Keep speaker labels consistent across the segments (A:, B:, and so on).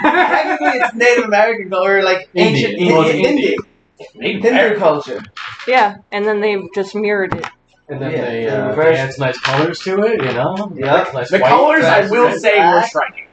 A: Technically, it's Native American or like ancient Indian Hindu culture.
B: Yeah, and then they just mirrored it.
C: And then
A: Yeah,
C: they
A: reverse-
C: add some nice colors to it, you know?
A: Yep.
C: Nice
D: The
C: white,
D: colors, I
C: nice
D: will
C: red.
D: say, were striking.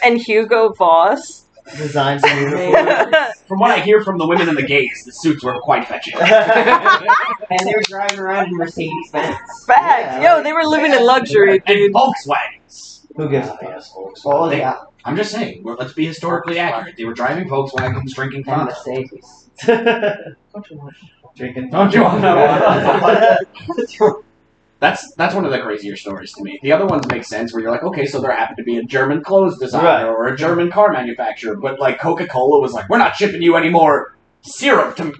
B: And Hugo Boss.
A: Designs some uniforms.
D: From what I hear from the women and the gays, the suits were quite fetching.
E: And they were driving around in Mercedes Benz.
B: Facts.
A: Yeah,
B: Yo, they were living in luxury,
D: And
B: dude.
D: Volkswagens.
A: Who gives a fuck?
C: Yes, folks.
A: Oh,
D: They-
A: yeah.
D: I'm just saying, let's be historically accurate. They were driving Volkswagens, drinking
E: And
D: Fanta.
E: Mercedes.
A: Drinking.
D: Don't you want to know? That's one of the crazier stories to me. The other ones make sense where you're like, okay, so there happened to be a German clothes designer
A: Right.
D: or a German car manufacturer, but like Coca-Cola was like, we're not shipping you any more syrup to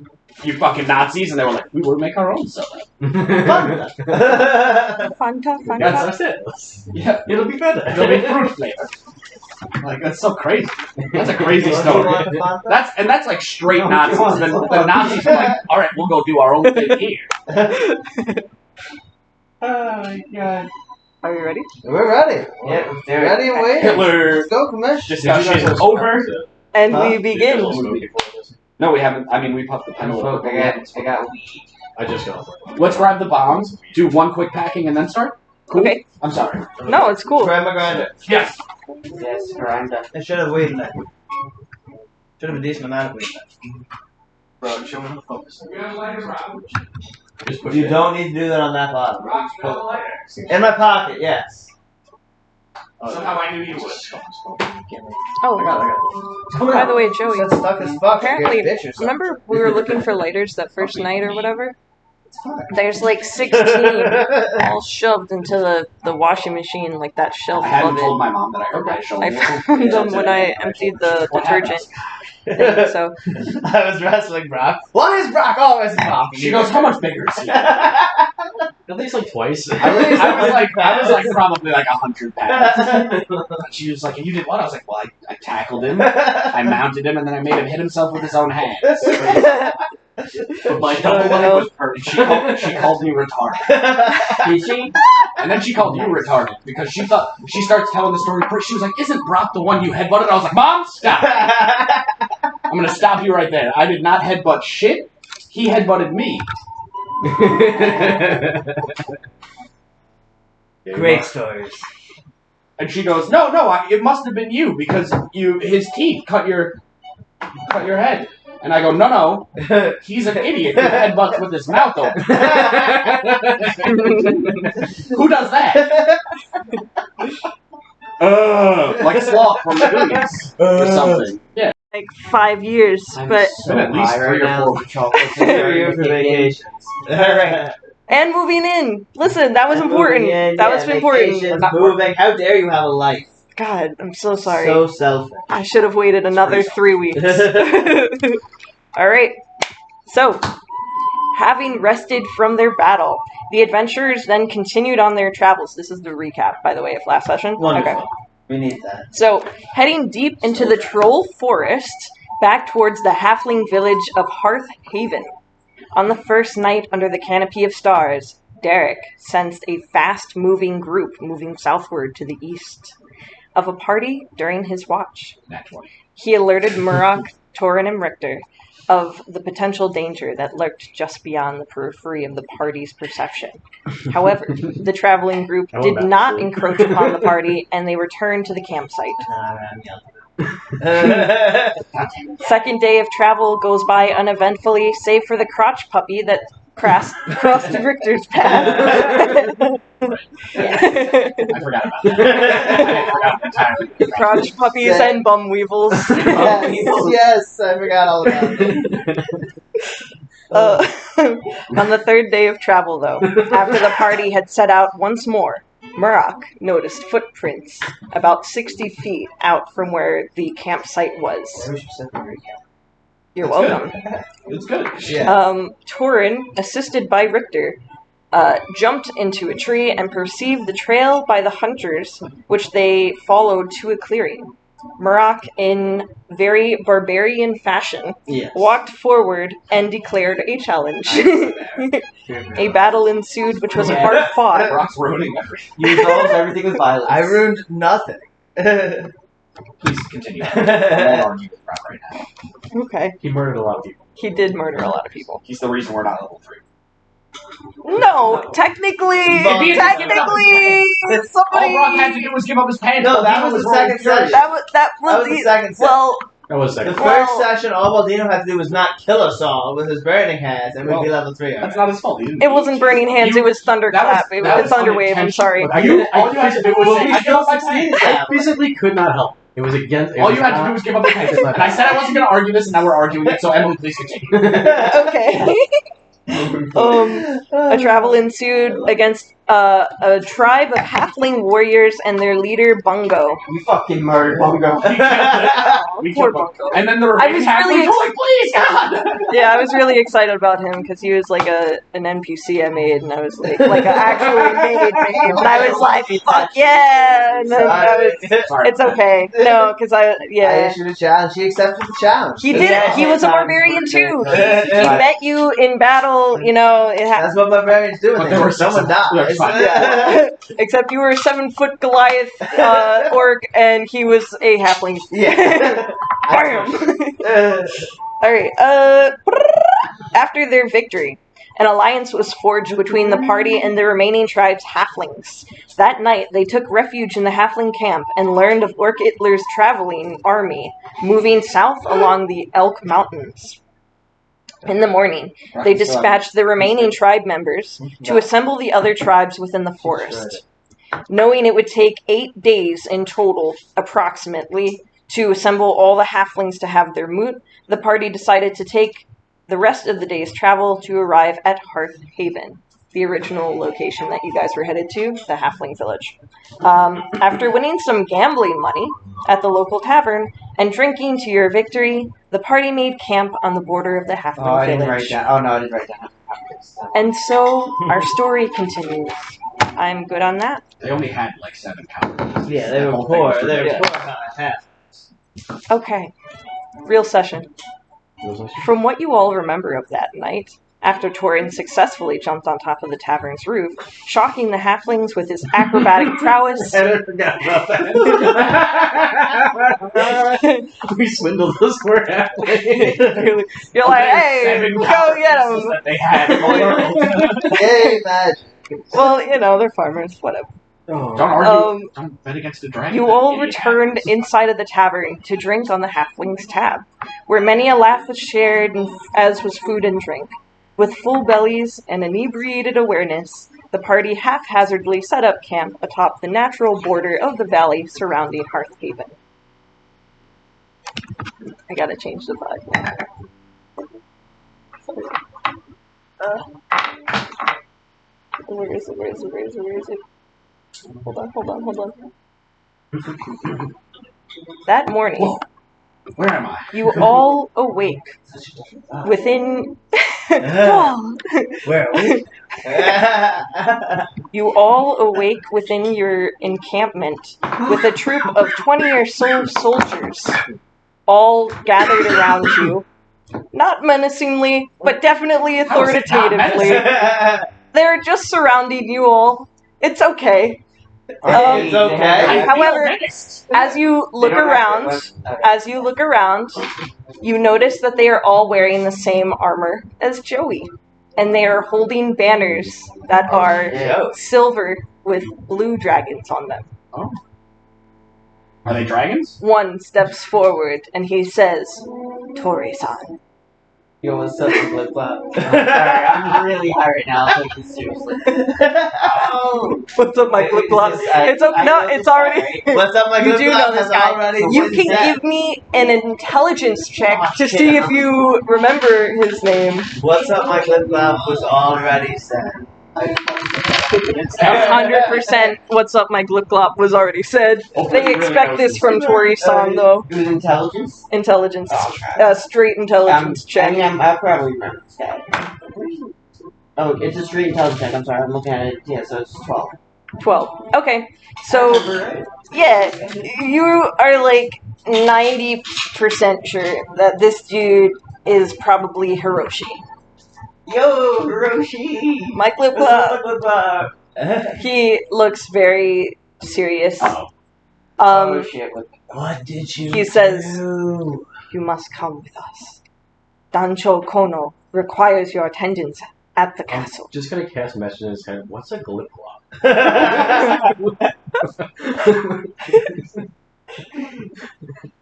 D: you fucking Nazis, and they were like, we will make our own soda.
B: Fanta, Fanta.
D: That's
C: it.
D: Yeah,
C: It'll be better.
D: it'll be fruit flavored. Like that's so crazy. That's a crazy story. That's like straight Nazis. The Nazis were like, all right, we'll go do our own thing here.
A: Oh my god.
B: Are you ready?
A: We're ready.
E: Yeah,
A: We're ready and waiting.
D: Hitler
A: Let's go, Commish.
D: discussion over.
B: And
A: Huh?
B: we begin.
D: No, we haven't. I mean, we puffed the pedal.
E: I got weed.
C: I just got
D: Let's grab the bombs, do one quick packing, and then start. Cool.
B: Okay.
D: I'm sorry.
B: No, it's cool.
A: Grab my grinder.
D: Yes.
E: Yes, grinder.
A: I should have waited that. Should have a decent amount of waiting.
C: Bro, show me the focus. Just push
A: You
C: it.
A: don't need to do that on that bottom. In my pocket, yes.
D: Somehow I knew you would.
B: Oh, by the way, Joey,
A: That's stuck as fuck.
B: apparently,
A: You're a bitch or something.
B: remember we were looking for lighters that first night or whatever?
A: It's fine.
B: There's like 16 all shoved into the washing machine, like that shelf
D: I hadn't
B: above
D: told
B: it.
D: my mom that I heard my shoulder.
B: I found them when I emptied the detergent thing, so
A: I was wrestling Brock. Why is Brock always talking?
D: She goes, "How much bigger is he?"
C: At least like twice.
D: I was like probably like 100 pounds. She was like, "And you did what?" I was like, "Well, I tackled him, I mounted him, and then I made him hit himself with his own hands." But my double leg was perfect. She called me retarded.
E: Did she?
D: And then she called you retarded because she thought she starts telling the story. She was like, "Isn't Brock the one you headbutted?" I was like, "Mom, stop! I'm gonna stop you right there. I did not headbutt shit. He headbutted me."
A: Great stories.
D: And she goes, "No, it must have been you because his teeth cut your head." And I go, "No, he's an idiot who headbutts with his mouth open." Who does that? Like Sloth from the Goonies or something. Yeah.
B: like 5 years, but
D: It's been at least 3 or 4
E: Chocolate
A: Here for vacations.
E: Alright.
B: and moving in. Listen, that was important. That was important.
A: Moving. How dare you have a life?
B: God, I'm so sorry.
A: So selfish.
B: I should have waited another 3 weeks. All right. So, having rested from their battle, the adventurers then continued on their travels. This is the recap, by the way, of last session.
A: Wonderful.
B: Okay.
A: We need that.
B: So, heading deep into the troll forest, back towards the halfling village of Hearth Haven. On the first night under the canopy of stars, Derek sensed a fast-moving group moving southward to the east. Of a party during his watch.
D: Naturally.
B: He alerted Murrock, Torin, and Richter of the potential danger that lurked just beyond the periphery of the party's perception. However, the traveling group did not encroach upon the party, and they returned to the campsite. Second day of travel goes by uneventfully, save for the crotch puppy that crossed Richter's path.
D: I forgot about that. I forgot entirely.
B: Crotch puppies and bum weevils.
A: Yes, I forgot all about it.
B: On the third day of travel, though, after the party had set out once more, Murrock noticed footprints about 60 feet out from where the campsite was. You're welcome.
D: It's good.
A: Yeah.
B: Torin, assisted by Richter, jumped into a tree and perceived the trail by the hunters, which they followed to a clearing. Murrock, in very barbarian fashion,
A: Yes.
B: walked forward and declared a challenge. A battle ensued, which was hard fought.
D: Brock's ruining everything.
E: You told us everything was violence.
A: I ruined nothing.
D: Please continue. I won't argue with Rob right now.
B: Okay.
C: He murdered a lot of people.
B: He did murder a lot of people.
D: He's the reason we're not level 3.
B: No, technically,
A: All
D: Brock had to do was give up his pants.
A: No, that was the second session.
B: that was
A: That was the second session.
B: Well,
C: That was
A: The
C: second.
A: first
B: Well-
A: session, all Baldino had to do was not kill us all with his burning hands, and we'd be level 3.
D: That's not his fault. He didn't
B: it wasn't burning hands. It was thunderclap. It was thunderwave. I'm sorry.
D: All you had to do was say, I give up my pants.
C: I physically could not help. It was against.
D: All you had to do was give up the pants. And I said I wasn't going to argue this, and now we're arguing it, so Emily, please continue.
B: Okay. A travel ensued against a tribe of halfling warriors and their leader Bungo.
E: You fucking murdered Bungo.
D: We
B: Poor
D: killed
B: Bungo.
D: And then the
B: I was
D: remaining halflings
B: really
D: were like, please, God!
B: Yeah, I was really excited about him because he was like an NPC I made, and I was like an actually made, and I was like, fuck yeah! And then I was,
D: Sorry.
B: it's okay. No, because I
A: I issued a challenge. She accepted the challenge.
B: He did. He was a barbarian too. He met you in battle. You know, it
A: That's what barbarians do.
D: But
A: When
D: there were
A: someone dies.
B: Yeah. Except you were a 7-foot Goliath orc, and he was a halfling.
A: Yeah.
B: Bam! Alright, after their victory, an alliance was forged between the party and the remaining tribe's halflings. That night, they took refuge in the halfling camp and learned of Orc Hitler's traveling army moving south along the Elk Mountains. In the morning, they dispatched the remaining tribe members to assemble the other tribes within the forest. Knowing it would take 8 days in total, approximately, to assemble all the halflings to have their moot, the party decided to take the rest of the day's travel to arrive at Hearth Haven, the original location that you guys were headed to, the halfling village. After winning some gambling money at the local tavern and drinking to your victory, the party made camp on the border of the halfling
E: Oh, I didn't
B: village.
E: write down. Oh no, I didn't write down.
B: And so our story continues. I'm good on that.
D: They only had like 7 calories.
A: Yeah, they
D: The
A: were
D: whole thing
A: poor.
D: was
A: They were
B: Yeah.
A: poor on half.
B: Okay. Real session. From what you all remember of that night, after Torin successfully jumped on top of the tavern's roof, shocking the halflings with his acrobatic prowess,
A: I forgot about that.
C: We swindled those poor halflings.
B: you're like, hey,
D: 7
B: go
D: calories
B: get them!
D: that they had in the world.
A: Yay, magic.
B: Well, you know, they're farmers, whatever.
D: Don't argue.
B: Um,
D: Don't bet against the dragon.
B: You
D: that
B: all
D: idiot
B: returned
D: happens.
B: inside of the tavern to drink on the halfling's tab, where many a laugh was shared, as was food and drink. With full bellies and inebriated awareness, the party haphazardly set up camp atop the natural border of the valley surrounding Hearth Haven. I gotta change the vibe. Where is it? Hold on. That morning,
D: Whoa. Where am I?
B: you all awake within...
A: Where are we?
B: You all awake within your encampment with a troop of 20 or so soldiers, all gathered around you. Not menacingly, but definitely
D: How is it not
B: authoritatively. They're just surrounding you all. It's okay.
A: It's okay.
B: However,
D: I feel menaced.
B: as you look around, you notice that they are all wearing the same armor as Joey. And they are holding banners that are silver with blue dragons on them.
D: Are they dragons?
B: One steps forward and he says, Tori-san.
E: Yo, what's up, Flip Flop? Sorry, I'm really high right now. I'll take this seriously.
B: What's up, my flip flop? It's okay. No, it's already.
A: What's up, my
B: You
A: good
B: do
A: luck
B: know this
A: has
B: guy.
A: already
B: You
A: been
B: can
A: set.
B: give me an intelligence check
E: Oh,
B: to
E: shit.
B: see if you remember his name.
A: What's up, my flip flop was already said.
B: 100%. What's up, my glip glop was already said.
D: Hopefully
B: They
D: he really
B: expect
D: knows
B: this
D: this.
B: from Tori-san, though.
E: It was intelligence?
B: Intelligence.
E: Oh,
B: Straight intelligence check.
E: I probably remember this guy. Oh, it's a straight intelligence check. I'm sorry, I'm looking at it. Yeah, so it's 12.
B: 12. Okay. So, yeah, you are like 90% sure that this dude is probably Hiroshi.
E: Yo, Hiroshi!
B: My glip
E: What's
B: glop.
E: up, Flip Flop?
B: He looks very serious.
D: Uh-oh.
E: Oh shit!
A: What did you
B: He says,
A: do?
B: "You must come with us. Dancho Kono requires your attendance at the castle."
C: Just gonna cast a message in his head. What's a glip glop?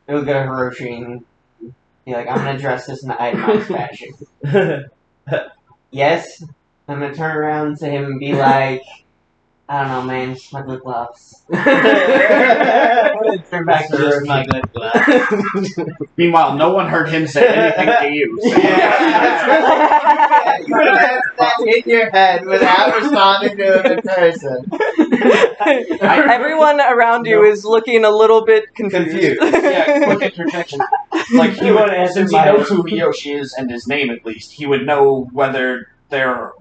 E: He'll go to Hiroshi and be like, I'm gonna dress this in the itemized fashion. Yes? I'm gonna turn around to him and be like, I don't know, man, just my lip gloss. Turn back to
A: Just
E: Hiroshi.
A: my lip gloss.
D: Meanwhile, no one heard him say anything to you. So
A: You would have had that in your head without responding to him in person.
B: Everyone around you is looking a little bit confused.
D: yeah, quick interjection. Like he
E: You
D: would,
E: wanna answer
D: since he
E: my-
D: knows who Hiyoshi is and his name at least, he would know whether they're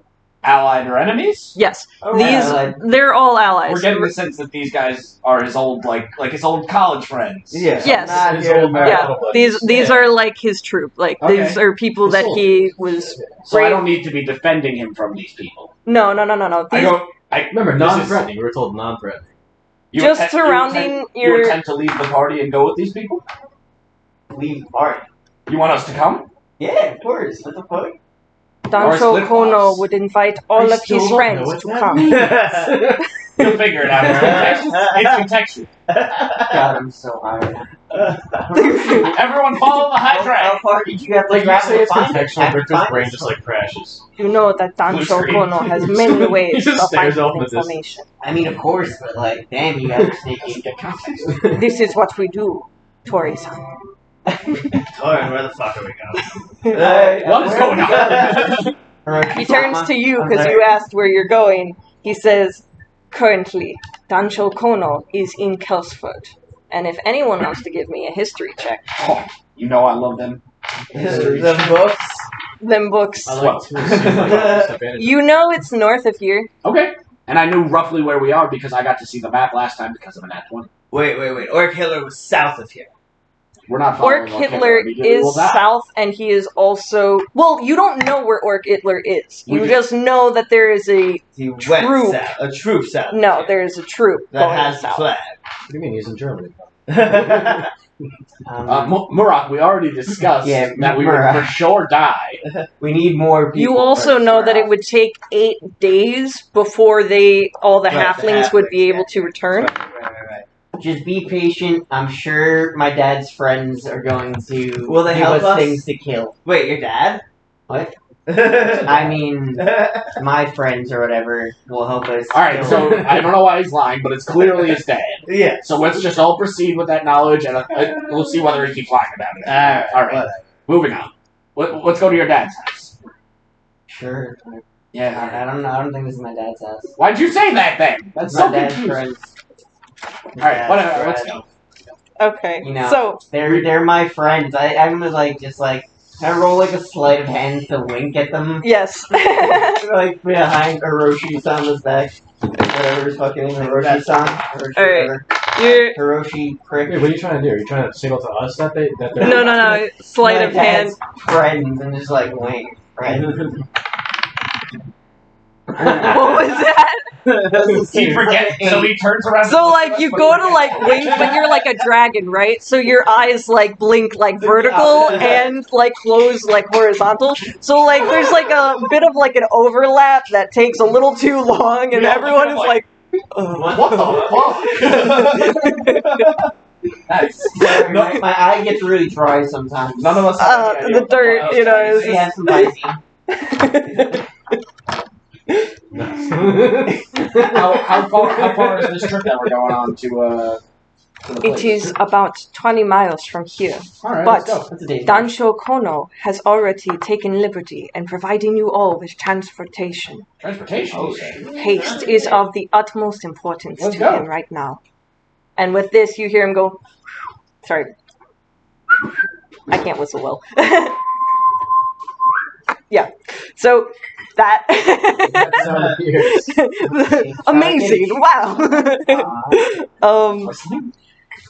D: allied or enemies.
B: Yes,
E: Alright.
B: they're all allies.
D: We're getting the sense that these guys are his old like his old college friends.
A: Yeah.
B: Yes.
A: Not
C: His
A: your
C: old
A: American
B: Yeah,
C: buddies.
B: these are like his troop. Like these
D: Okay.
B: are people that he was.
D: So I don't need to be defending him from these people.
B: No.
D: I
B: These,
D: go.
C: Remember,
D: This is-
C: non-threatening. We were told non-threatening.
B: Just
D: you
B: surrounding
D: you intend to leave the party and go with these people?
E: Leave the party.
D: You want us to come?
E: Yeah, of course. What the fuck?
B: Dancho
D: Or split
B: Kono
D: class.
B: would invite all
C: I
B: of
C: still
B: his
C: don't
B: friends
C: know what
B: to
C: that
B: come.
D: You'll figure it out. It's contextual.
E: God, I'm so high right now.
D: Everyone follow the high
E: How
D: track.
E: far did you have to
C: Like you
E: travel
C: say,
E: to
C: it's
E: find it?
C: contextual.
E: Have to
C: Victor's
E: find
C: brain
E: it?
C: just like crashes.
B: You know that
D: Blue
B: Dancho
D: screen.
B: Kono has many ways
C: He just
B: of
C: stares
B: finding
C: off in the distance.
B: information.
E: I mean, of course, but like, damn, you guys are sneaky.
D: Get context.
B: This is what we do, Tori-san.
A: Torin, where the fuck are we going?
D: What is going on?
B: He turns to you because you asked where you're going. He says, currently, Dancho Kono is in Kelsford. And if anyone wants to give me a history check,
D: Oh, you know I love them.
A: The books.
B: them books,
C: I like to assume like, step in and-
B: you know it's north of here.
D: Okay. And I knew roughly where we are because I got to see the map last time because of an Nat 20.
A: Wait. Orc Hitler was south of here.
D: We're not
B: Orc
D: following
B: Hitler
D: immediately.
B: is
D: We'll die.
B: south, and he is also. Well, you don't know where Orc Hitler is.
D: We
B: You
D: do.
B: just know that there is a.
A: He went
B: Troop.
A: south. A troop south. of
B: No,
A: here
B: there is a troop
A: that
B: going
A: has the
B: south.
A: flag.
C: What do you mean he's in Germany?
D: Murak, we already discussed
E: Yeah,
D: that we would
E: Murak.
D: for sure die.
E: We need more people.
B: You also know that it would take 8 days before all the
A: Right, the
B: halflings would be
A: halflings,
B: able to return.
A: Right.
E: Just be patient. I'm sure my dad's friends are going to
A: Will they
E: give
A: help
E: us
A: us?
E: things to kill.
A: Wait, your dad?
E: What?
A: I
E: I mean, my friends or whatever will help us.
D: Alright,
E: kill-
D: so I don't know why he's lying, but it's clearly his dad.
A: yeah.
D: So let's just all proceed with that knowledge and we'll see whether he keeps lying about it. Alright,
A: Whatever.
D: moving on. Let's go to your dad's house.
E: Sure.
D: Yeah, alright.
E: I don't know. I don't think this is my dad's house.
D: Why'd you say that then? That's
E: My
D: so
E: dad's
D: confusing.
E: friends.
D: Alright, whatever, let's go.
B: Okay,
E: You know.
B: so
E: They're my friends. I'm gonna can I roll like a sleight of hand to wink at them?
B: yes.
E: Like behind Hiroshi-sama's back. Whatever his fucking name, Hiroshi-san. Hiroshi,
B: Alright.
E: whatever.
B: You're
E: Hiroshi prick.
C: Wait, what are you trying to do? Are you trying to signal to us that they're
B: no sleight
E: My
B: of hand.
E: dad's friends and just like wink. Right?
B: What was that?
D: He forgets, so he turns around.
B: So like you go to like wink, but you're like a dragon, right? So your eyes like blink like vertical and like close like horizontal. So like there's like a bit of like an overlap that takes a little too long, and
D: Yeah,
B: everyone is like,
D: What the fuck? Nice.
E: My eye gets really dry sometimes.
D: None of us have any idea
B: the
D: what
B: dirt,
D: else
B: you know,
D: that
B: is
E: They have some Visine.
D: how far is this trip that we're going on to the place?
B: It is about 20 miles from here.
D: Alright,
B: but-
D: let's go.
E: That's a day.
B: Dancho Kono has already taken liberty in providing you all with transportation.
D: Transportation.
E: Oh,
D: you say?
B: Haste is of the utmost importance
D: Let's
B: to
D: go.
B: him right now. And with this, you hear him go, sorry. I can't whistle well. Yeah. So, that.
C: sound weird?
B: Amazing. Wow.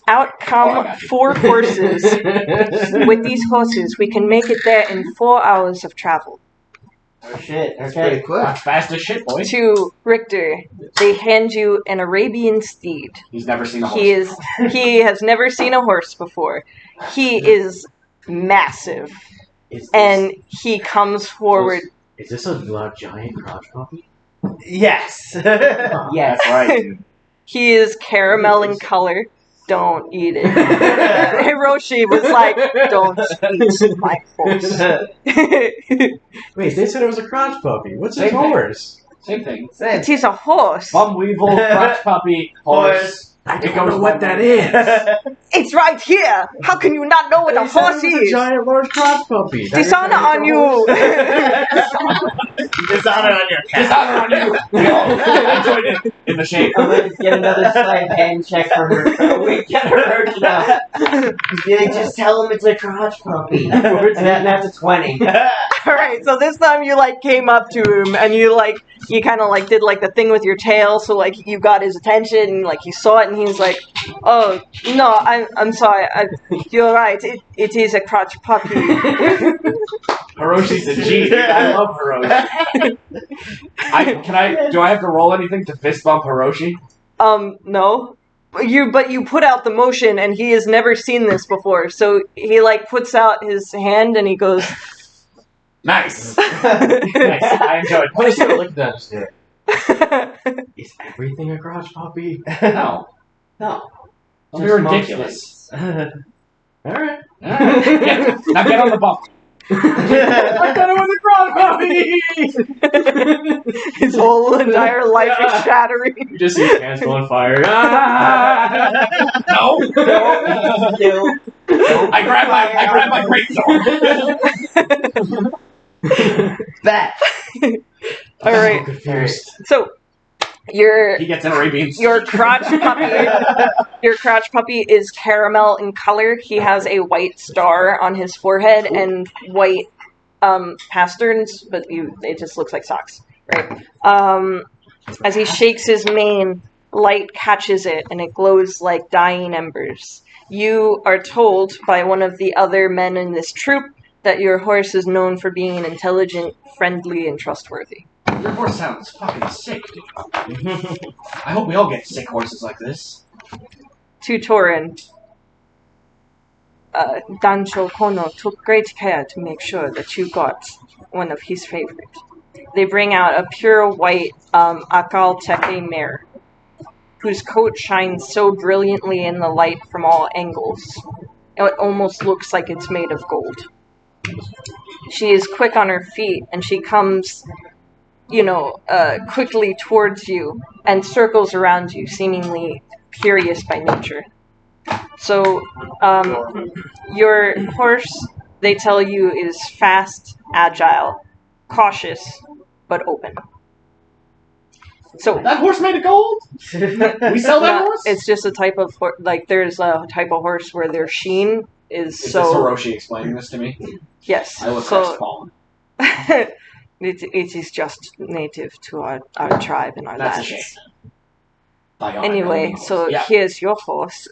B: Out come 4 horses. With these horses, we can make it there in 4 hours of travel.
E: Oh shit.
A: That's pretty
E: Okay.
A: quick.
D: That's fast as shit, boy.
B: To Richter, they hand you an Arabian steed.
D: He's never seen a horse.
B: He has never seen a horse before. He is massive, and he comes forward.
C: Is this a giant crotch puppy?
A: Yes.
E: Yes.
D: That's right, dude.
B: He is caramel in color. Don't eat it. Hiroshi was like, "Don't eat my horse."
C: Wait, they said it was a crotch puppy. What's his
D: Same thing.
C: horse?
D: Same thing.
B: It is a horse.
D: Bum weevil, crotch puppy, horse.
C: I
D: It
C: don't
D: goes
C: know what
D: one
C: that
D: way.
C: is.
B: It's right here. How can you not know what a
C: They said
B: horse
C: it was a
B: is?
C: giant large crotch puppy. Now you're
B: Dishonor
C: saying
B: on
C: it's a horse?
B: you.
A: Dishonor on your cat.
D: Dishonor on you. We all joined in the shame.
E: I'm gonna get another sleight of hand check for her. We get her now. Yeah, just tell him it's a crotch puppy. And that's a 20.
B: Alright, so this time you like came up to him and you kind of like did like the thing with your tail, so like you got his attention and like he saw it and he was like, "Oh no, I'm sorry, you're right, it is a crotch puppy."
D: Hiroshi's a G, dude. I love Hiroshi. Do I have to roll anything to fist bump Hiroshi?
B: No. But you put out the motion and he has never seen this before, so he like puts out his hand and he goes,
D: Nice. Nice. I enjoyed
C: What is
D: it.
C: it? Look at that shit. Is everything a crotch puppy?
D: No.
E: No.
D: Don't be ridiculous.
C: Alright.
D: Alright. Yeah. Now get on the bump.
C: I thought it was a crotch puppy!
B: his whole entire life is shattering.
C: You just see his hands go on fire. Ah!
D: No.
E: No.
D: I grab my greatsword.
E: Bet.
B: Alright,
C: I'm confused.
B: so your
D: He gets an Arabian.
B: crotch puppy is caramel in color. He has a white star on his forehead and white pasterns, but it just looks like socks, right? As he shakes his mane, light catches it and it glows like dying embers. You are told by one of the other men in this troop that your horse is known for being intelligent, friendly, and trustworthy.
D: Your horse sounds fucking sick, dude. I hope we all get sick horses like this.
B: To Torin, Dancho Kono took great care to make sure that you got one of his favorites. They bring out a pure white Akal Teke mare, whose coat shines so brilliantly in the light from all angles. It almost looks like it's made of gold. She is quick on her feet, and she comes, quickly towards you and circles around you, seemingly curious by nature. So, your horse, they tell you, is fast, agile, cautious, but open. So
D: That horse made of gold? We sell that horse?
B: it's just a type of there's a type of horse where their sheen is
D: Is
B: so
D: this Hiroshi explaining this to me?
B: yes.
D: I look
B: So
D: crestfallen.
B: it is just native to our tribe and our
D: That's a
B: lands.
D: shame. Bionic
B: Anyway,
D: animals.
B: so
D: Yeah.
B: here's your horse.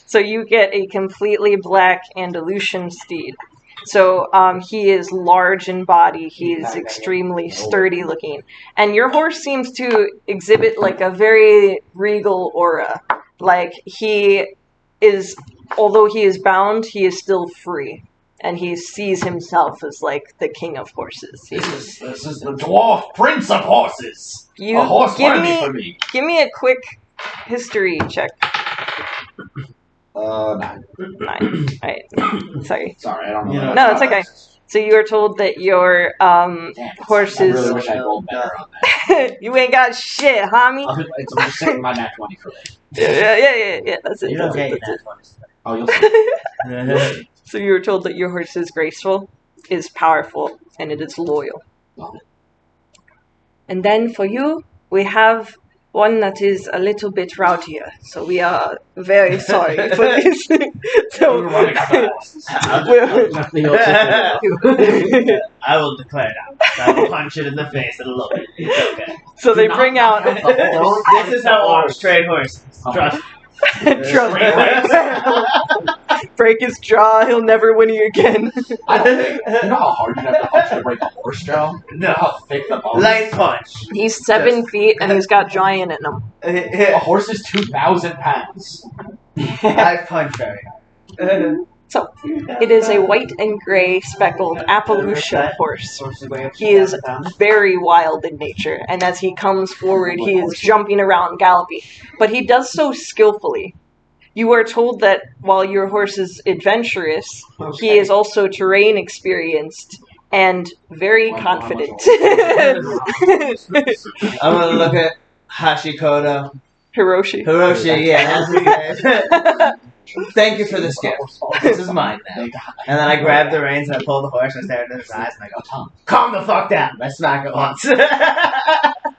B: So you get a completely black Andalusian steed. So he is large in body. He is extremely sturdy looking. And your horse seems to exhibit like a very regal aura. Like he is, although he is bound, he is still free. And he sees himself as like the king of horses.
D: This is the dwarf prince of horses.
B: You
D: A horse
B: give
D: worthy
B: me
D: for me.
B: give me a quick history check.
D: 9.
B: 9. Alright. Sorry.
D: Sorry, I don't know.
A: You know,
B: No, it's okay. So you are told that your
D: Damn it.
B: horses.
D: I really wish I rolled better on that.
B: You ain't got shit, homie.
D: I'm just saving my nat 20 for later.
B: Yeah. That's it.
E: You don't
B: That's
E: get
B: it, that's
E: that one.
D: Oh, you'll see.
B: it. So you were told that your horse is graceful, is powerful, and it is loyal.
D: Love it.
B: And then for you, we have one that is a little bit rowdier. So we are very sorry for this.
D: We
B: So
D: were running out of horses.
B: we're-
C: Nothing else to do.
A: I will declare it out. I will punch it in the face and look it. It's okay.
B: so they bring out.
A: This is how orcs trade horses. Trust.
B: Trust me. break his jaw. He'll never win you again.
D: I don't think. You know how hard you'd have to punch to break a horse, Joe? You know how thick the bone is?
A: Light punch.
B: He's 7 feet and he's got giant in him.
D: A horse is 2,000 pounds.
A: I punch very hard.
B: So, it is a white and gray speckled Appaloosa horse. He is very wild in nature, and as he comes forward, he is jumping around, galloping. But he does so skillfully. You are told that while your horse is adventurous, he is also terrain experienced and very confident.
A: I'm gonna look at Hashikoto.
B: Hiroshi.
A: Hiroshi, yeah. That's his name. Thank you for this gift. This is mine now. And then I grab the reins and I pull the horse and I stare into his eyes and I go, Tom, calm the fuck down. I smack it once.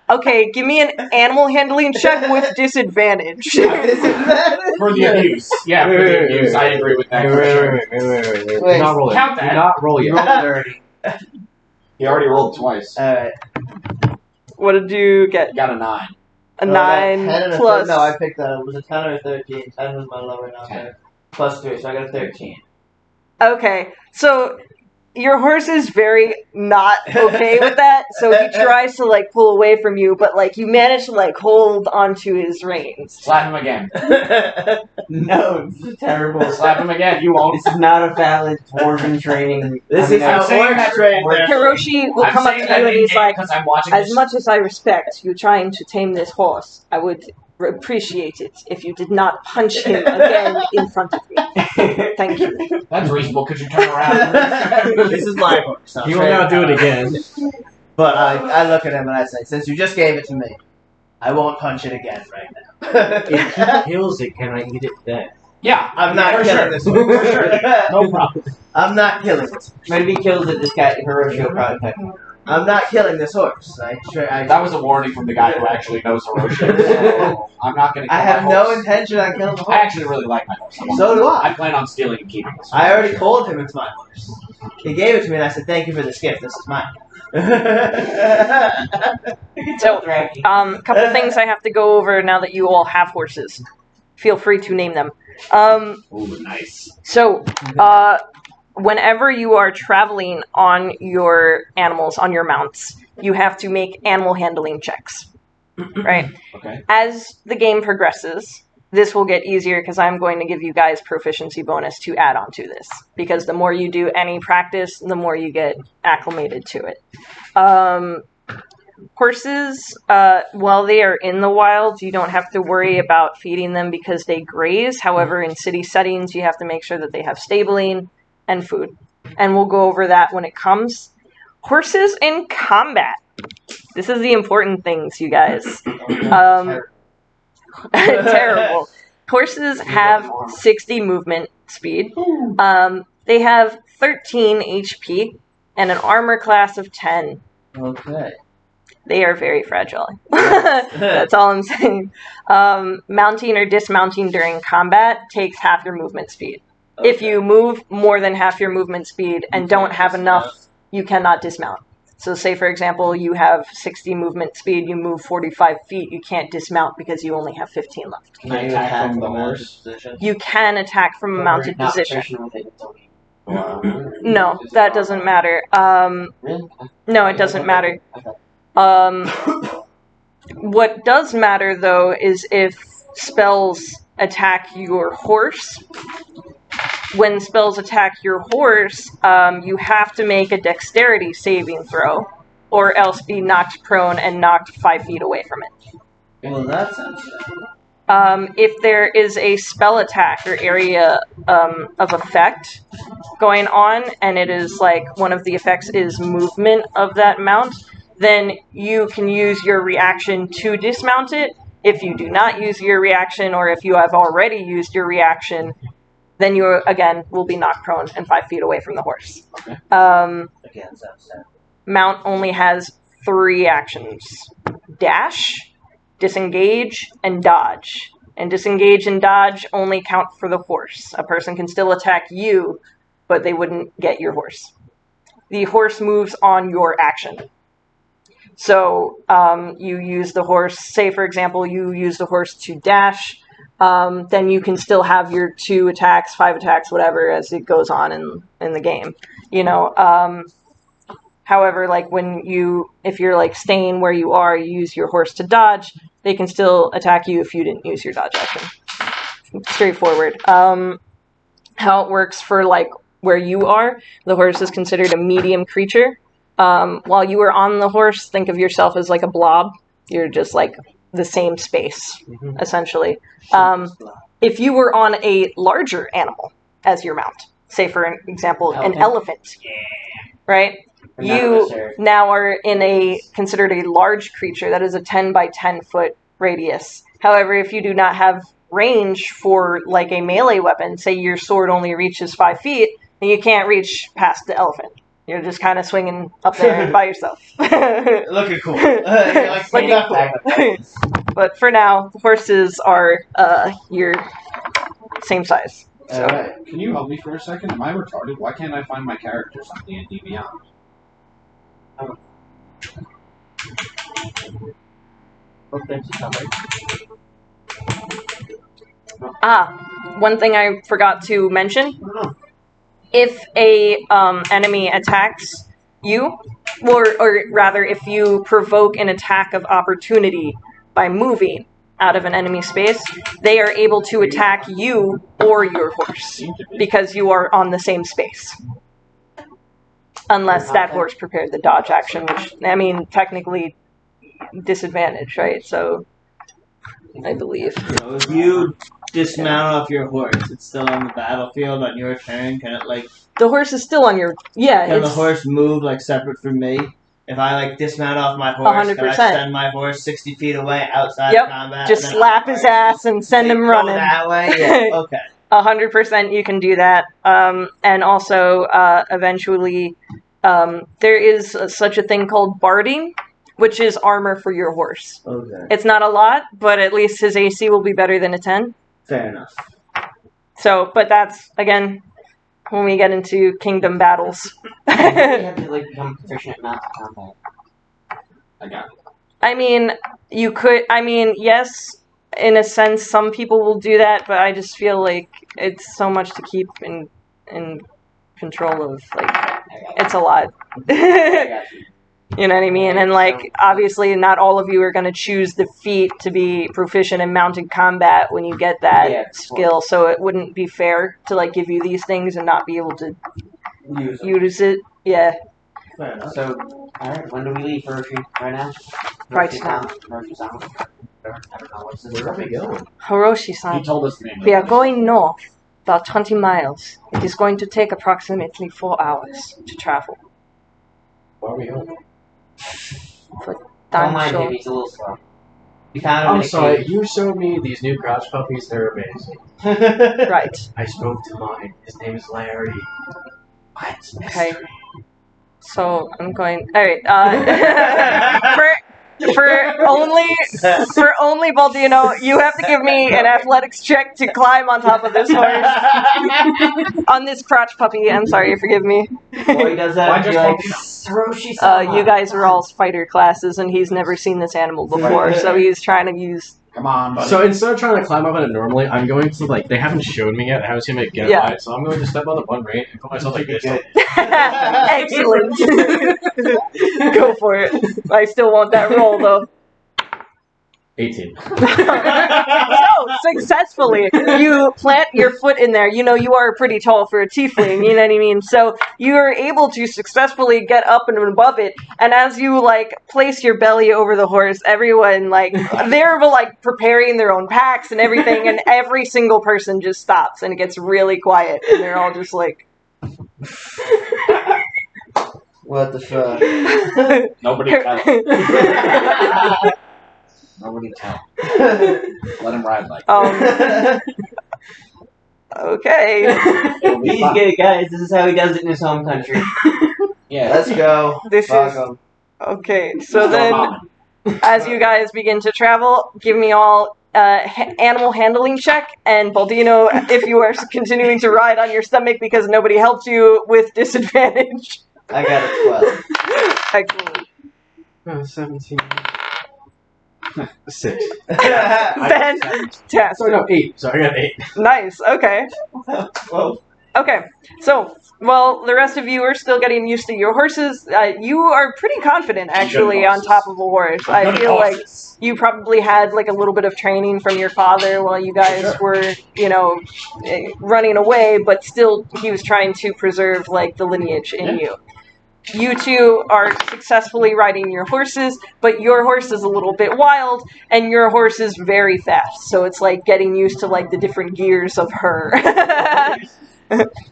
B: Okay, give me an animal handling check with disadvantage.
D: For the abuse. Yeah, for the abuse. I agree with that.
C: Wait. Do not roll it.
D: Count that.
C: Do not roll it.
A: You rolled dirty.
D: He already rolled twice.
A: Alright.
B: What did you get?
D: Got a 9.
B: A 9 plus.
A: No, I picked that up. It was a 10 or a 13. 10 was my lower number. Plus 3, so I got a 13.
B: Okay, so your horse is very not okay with that, so he tries to, like, pull away from you, but, like, you manage to, like, hold onto his reins.
D: Slap him again.
E: No, this is terrible.
D: Slap him again. You won't.
E: This is not a valid dwarven training.
A: This is how orcs train.
B: Hiroshi will come up to you and he's like,
D: because I'm watching
B: as
D: this.
B: much as I respect you trying to tame this horse, I would appreciate it if you did not punch him again in front of me. Thank you.
D: That's reasonable because you turn around.
A: This is my horse.
C: He will now do it again.
A: But I look at him and I say, since you just gave it to me, I won't punch it again right now.
C: If he kills it, can I eat it then?
D: Yeah,
A: I'm not
D: for
A: killing
D: sure.
A: this one. For sure.
D: No problem.
A: I'm not killing it.
E: But if he kills it, this guy, Hiroshi will probably peck him.
A: I'm not killing this horse.
D: That was a warning from the guy who actually knows Hiroshi. I'm not going to kill
A: I have
D: my
A: no
D: horse.
A: intention on killing the
D: I
A: horse.
D: actually really like my horse.
A: So do I.
D: I plan on stealing and keeping this.
A: I already told him it's my horse. He gave it to me and I said, thank you for this gift. This is mine.
B: So, couple things I have to go over now that you all have horses. Feel free to name them.
D: Ooh, nice.
B: So, whenever you are traveling on your animals, on your mounts, you have to make animal handling checks, right?
D: Okay.
B: As the game progresses, this will get easier because I'm going to give you guys proficiency bonus to add on to this. Because the more you do any practice, the more you get acclimated to it. Horses, while they are in the wild, you don't have to worry about feeding them because they graze. However, in city settings, you have to make sure that they have stabling and food. And we'll go over that when it comes. Horses in combat. This is the important things, you guys. Terrible. Horses have 60 movement speed. They have 13 HP and an armor class of 10.
A: Okay.
B: They are very fragile. That's all I'm saying. Mounting or dismounting during combat takes half your movement speed.
A: Okay.
B: If you move more than half your movement speed and don't have enough, you cannot dismount. So say, for example, you have 60 movement speed, you move 45 feet, you can't dismount because you only have 15 left.
D: Can I attack from the horse?
B: You can attack from a mounted
E: Not
B: position.
E: professional, they don't need-
B: No, that doesn't matter.
E: Really?
B: No, it doesn't matter. What does matter, though, is if spells attack your horse. When spells attack your horse, you have to make a dexterity saving throw, or else be knocked prone and knocked 5 feet away from it.
A: Well, that sounds good.
B: If there is a spell attack or area of effect going on, and it is like one of the effects is movement of that mount, then you can use your reaction to dismount it. If you do not use your reaction, or if you have already used your reaction, then you, again, will be knocked prone and 5 feet away from the horse.
A: Again, sounds sad.
B: Mount only has 3 actions. Dash, disengage, and dodge. And disengage and dodge only count for the horse. A person can still attack you, but they wouldn't get your horse. The horse moves on your action. So you use the horse, say for example, you use the horse to dash. then you can still have your 2 attacks, 5 attacks, whatever, as it goes on in the game. You know. However, like if you're like staying where you are, you use your horse to dodge. They can still attack you if you didn't use your dodge action. Straightforward. How it works for like where you are, the horse is considered a medium creature. While you are on the horse, think of yourself as like a blob. You're just like the same space, essentially. If you were on a larger animal as your mount, say for an example, an elephant, right? You now are considered a large creature that is a 10 by 10 foot radius. However, if you do not have range for like a melee weapon, say your sword only reaches 5 feet, then you can't reach past the elephant. You're just kind of swinging up there by yourself.
A: Looking cool. Looking
B: cool. But for now, the horses are your same size. So.
D: Alright, can you help me for a second? Am I retarded? Why can't I find my characters on D&D Beyond?
B: One thing I forgot to mention. If a enemy attacks you, or rather if you provoke an attack of opportunity by moving out of an enemy space, they are able to attack you or your horse because you are on the same space. Unless that horse prepared the dodge action, which, I mean, technically disadvantage, right? So, I believe.
A: So if you dismount off your horse, it's still on the battlefield on your turn. Can it like?
B: The horse is still on your. Yeah.
A: Can the horse move like separate from me? If I like dismount off my horse,
B: 100%.
A: can I send my horse 60 feet away outside of combat?
B: Just slap his ass and send him running.
A: That way, yeah. Okay.
B: 100% you can do that. And also, eventually, there is such a thing called barding, which is armor for your horse.
A: Okay.
B: It's not a lot, but at least his AC will be better than a 10.
A: Fair enough.
B: So, but that's, again, when we get into kingdom battles.
E: You have to like become proficient at mounted combat.
D: I got it.
B: I mean, you could, yes, in a sense, some people will do that, but I just feel like it's so much to keep in control of, like, it's a lot. You know what I mean? And, like, obviously not all of you are going to choose the feat to be proficient in mounted combat when you get that skill, so it wouldn't be fair to, like, give you these things and not be able to use it. Yeah.
A: Fair enough.
E: So, alright, when do we leave for retreat? Right now?
B: Right now.
C: Where are we going?
B: Hiroshi-san.
D: He told us the name.
B: We are going north, about 20 miles. It is going to take approximately 4 hours to travel.
C: Where are we going?
E: Don't mind him, he's a little slow. We found him
C: I'm
E: in a
C: sorry,
E: cave.
C: you showed me these new crotch puppies, they're amazing.
B: Right.
C: I spoke to mine. His name is Larry. What?
B: Okay. So I'm going. All right. For only Baldino, you have to give me an athletics check to climb on top of this horse. On this crotch puppy. I'm sorry. Forgive me.
E: Boy, he does that.
D: Why
E: I'd be
D: just
E: like, Hiroshi-sama.
B: You guys are all fighter classes, and he's never seen this animal before, so he's trying to use.
D: Come on, buddy.
C: So instead of trying to climb up on it normally, I'm going to, like, they haven't shown me yet. I haven't seen me get on it, so I'm going to step on the one rein and put myself like this.
B: Excellent. Go for it. I still want that roll, though.
C: 18.
B: So, successfully, you plant your foot in there. You know, you are pretty tall for a tiefling, you know what I mean? So, you are able to successfully get up and above it, and as you, like, place your belly over the horse, everyone, like, they're, like, preparing their own packs and everything, and every single person just stops, and it gets really quiet, and they're all just like...
A: What the fuck?
D: Nobody tell him. Nobody tell him. Let him ride like
B: Okay.
E: He's good, guys. This is how he does it in his home country.
D: Yeah.
A: Let's go.
B: This is... Okay, so then, as you guys begin to travel, give me all animal handling check, and Baldino, if you are continuing to ride on your stomach because nobody helped you, with disadvantage.
A: I got a 12.
B: Excellent.
C: 17. 6.
B: Fantastic.
C: Sorry, no, 8. Sorry, I got 8.
B: Nice. Okay.
E: Whoa.
B: Okay. So, well, the rest of you are still getting used to your horses. You are pretty confident, actually, on top of a horse. I feel like you probably had like a little bit of training from your father while you guys were, you know, running away, but still he was trying to preserve like the lineage in you. You two are successfully riding your horses, but your horse is a little bit wild, and your horse is very fast. So it's like getting used to like the different gears of her.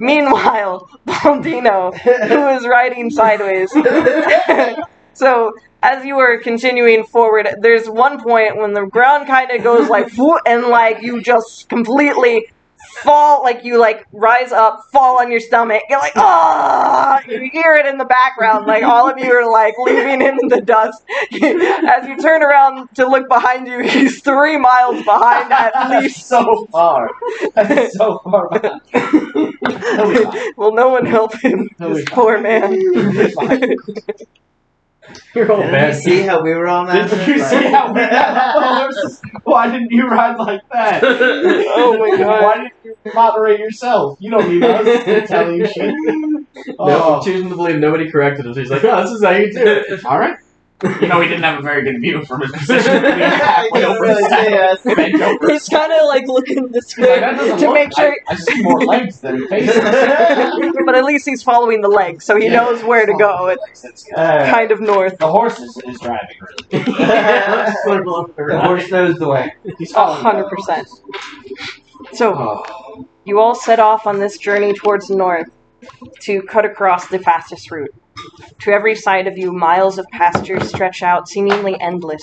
B: Meanwhile, Baldino, who is riding sideways. So as you are continuing forward, there's one point when the ground kind of goes like, whoop, and like you just completely fall, like you like rise up, fall on your stomach. You're like, ah! You hear it in the background, like all of you are like leaving in the dust. As you turn around to look behind you, he's 3 miles behind at least.
D: So far. That's so far behind.
B: Will no one help him? This poor man.
C: You're all
A: Didn't
C: bad.
A: you see how we were all mad?
D: Did you see how we got Why didn't you ride like that?
B: Oh my god.
D: Why didn't you moderate yourself? You don't need us to tell you shit.
C: No,
D: Oh.
C: I'm choosing to believe nobody corrected him. So he's like, oh, this is how you do it.
D: Alright. You know, he didn't have a very good view from his position. He was
A: Yeah,
D: halfway
A: he
D: over
A: really
D: his head.
A: did.
D: Bent over.
B: He's kind of like looking this
D: Like,
B: way
D: that doesn't
B: to
D: look-
B: make sure,
D: I see more legs than faces.
B: but at least he's following the leg, so he knows where to go. It's
D: That's good.
B: kind of north.
D: The horse is driving really.
E: The horse knows the way.
D: He's following
B: 100%. So,
C: Oh.
B: you all set off on this journey towards the north to cut across the fastest route. To every side of you, miles of pasture stretch out, seemingly endless.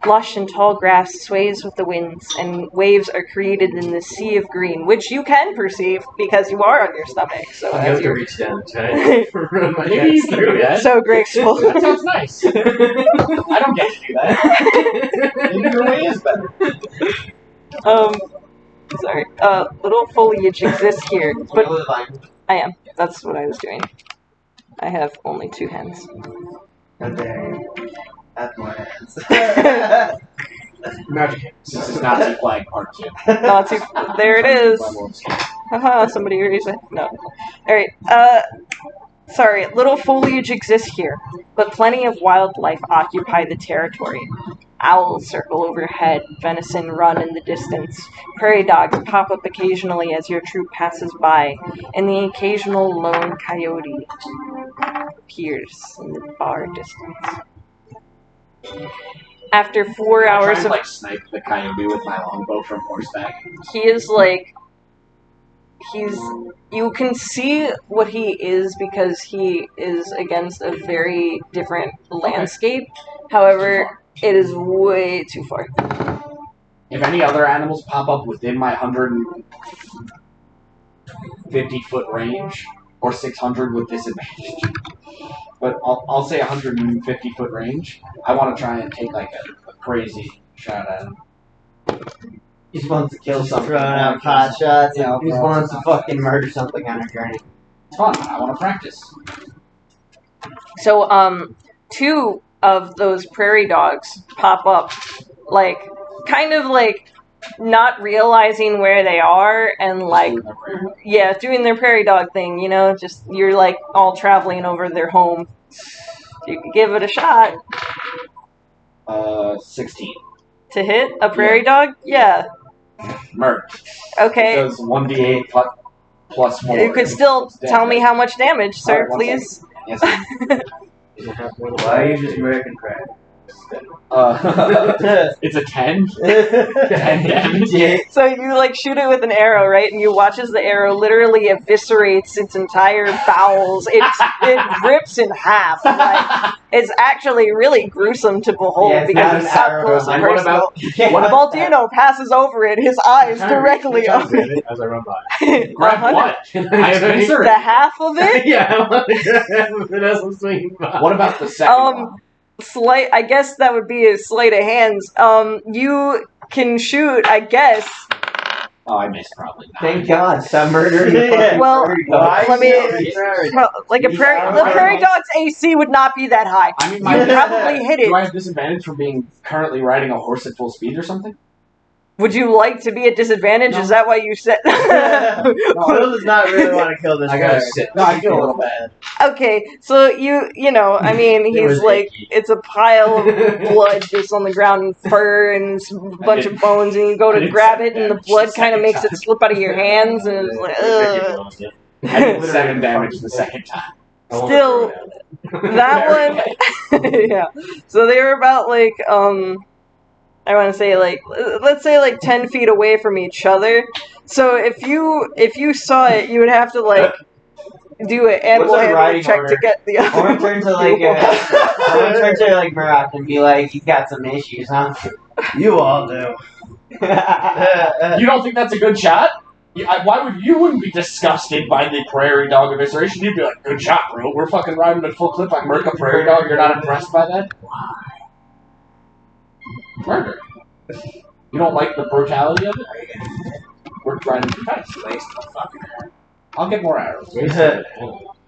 B: Lush and tall grass sways with the winds, and waves are created in the sea of green, which you can perceive because you are on your stomach. So
C: I'm
B: as
C: going to
B: you're
C: reach down and try to run my
D: Maybe you
C: hands
D: can
C: through
D: do
C: it.
D: that.
B: so graceful.
D: That sounds nice. I don't get to do that. Maybe your way is better.
B: Sorry. Little foliage exists here, but I am. That's what I was doing. I have only 2 hands.
A: How dare you. That's more hands.
C: Magic hands.
D: This is Nazi flag part 2.
B: Not too. There it is. Haha, somebody erase it. No. Alright, sorry, little foliage exists here, but plenty of wildlife occupy the territory. Owls circle overhead, venison run in the distance, prairie dogs pop up occasionally as your troop passes by, and the occasional lone coyote appears in the far distance. After 4
D: I
B: hours
D: try
B: of...
D: to, snipe the coyote with my longbow from horseback.
B: He is like... You can see what he is because he is against a very different landscape. However, it is way too far.
D: If any other animals pop up within my 150-foot range, or 600 with disadvantage, but I'll say 150-foot range, I want to try and take like a crazy shot at him.
E: He just wants to kill something.
A: Throwing out pot shots.
E: He just wants to fucking murder something on our journey.
D: It's fun. I want to practice.
B: So, 2 of those prairie dogs pop up, like, kind of like not realizing where they are and like, yeah, doing their prairie dog thing, you know, just you're like all traveling over their home. You could give it a shot
D: 16.
B: to hit a prairie dog. Yeah.
D: Murder.
B: Okay.
D: It does 1d8 plus 4.
B: You could still tell me how much damage, sir,
D: Alright, 1
B: please.
D: Yes.
A: Why are you just American crap?
D: It's a 10. 10 damage.
B: So you like shoot it with an arrow, right? And you watch as the arrow literally eviscerates its entire bowels. It rips in half. Like, it's actually really gruesome to behold
E: Yeah, it's
B: because
E: not
B: it's up
E: an
B: close
E: arrow.
B: and
D: And what
B: personal.
D: about
B: Baldino passes over it, his eyes directly
C: up
B: open.
C: as I run by.
D: grab what? I have
B: The half of it?
C: Yeah, I want to grab it as I'm swinging by.
D: What about the second one?
B: Sleight, I guess that would be a sleight of hands. You can shoot, I guess.
D: Oh, I missed probably 9.
E: Thank God, stop murdering the
A: Yeah.
E: fucking
B: Well,
E: prairie dog.
A: Why
B: let me-
A: so
B: Like a prairie, the prairie dog's AC would not be that high.
D: I mean,
B: You
D: my,
B: probably hit
D: do I
B: it.
D: have disadvantage from being currently riding a horse at full speed or something?
B: Would you like to be at disadvantage?
D: No.
B: Is that why you said?
A: Will does not really want to kill this
C: I gotta
A: guy.
C: sit.
D: No, I feel a little bad.
B: Okay, so you know, I mean,
C: It
B: he's
C: was
B: like,
C: icky.
B: it's a pile of blood just on the ground and fur and a bunch of bones, and you go
D: I
B: to
D: didn't
B: grab
D: say
B: it, and the
D: damage
B: blood
D: the
B: kind of
D: second
B: makes it
D: time.
B: slip out of your hands, and it's like, ugh.
D: I did 7 damage the second time.
B: Still, that one, yeah. So they were about like, I want to say like, let's say like 10 feet away from each other. So if you saw it, you would have to like do an animal
E: What's a
B: handling
E: riding
B: check
E: order?
B: to get the
E: I want to turn to like I want to turn to like Murat and be like, he's got some issues, huh?
A: You all do.
D: You don't think that's a good shot? Why would you wouldn't be disgusted by the prairie dog evisceration? You'd be like, good shot, bro. We're fucking riding at full clip like murk a prairie dog. You're not impressed by that? Murder. You don't like the brutality of it? We're riding too fast. I'll get more arrows.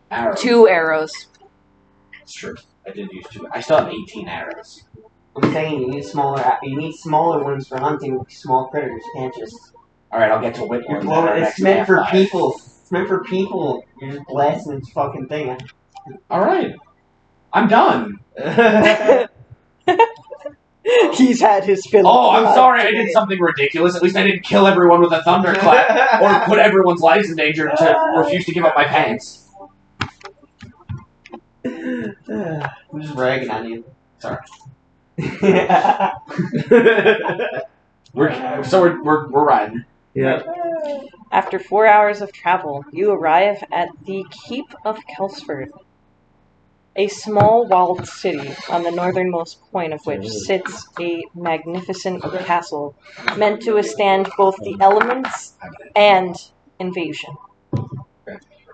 D: Arrows.
B: 2 arrows.
D: That's true. I did use 2. I still have 18 arrows.
E: I'm saying you need smaller ones for hunting small critters. You can't just.
D: All right, I'll get to Whitmore.
E: You're blowing, it's meant for people. It's meant for people. You're just blasting this fucking thing.
D: All right, I'm done.
B: He's had his fill.
D: Oh, I'm sorry. I did something ridiculous. At least I didn't kill everyone with a thunderclap or put everyone's lives in danger to refuse to give up my pants.
E: I'm just ragging on you.
D: Sorry.
E: Yeah.
D: We're riding.
A: Yeah.
B: After 4 hours of travel, you arrive at the Keep of Kelsford, a small walled city on the northernmost point of which sits a magnificent castle meant to withstand both the elements and invasion.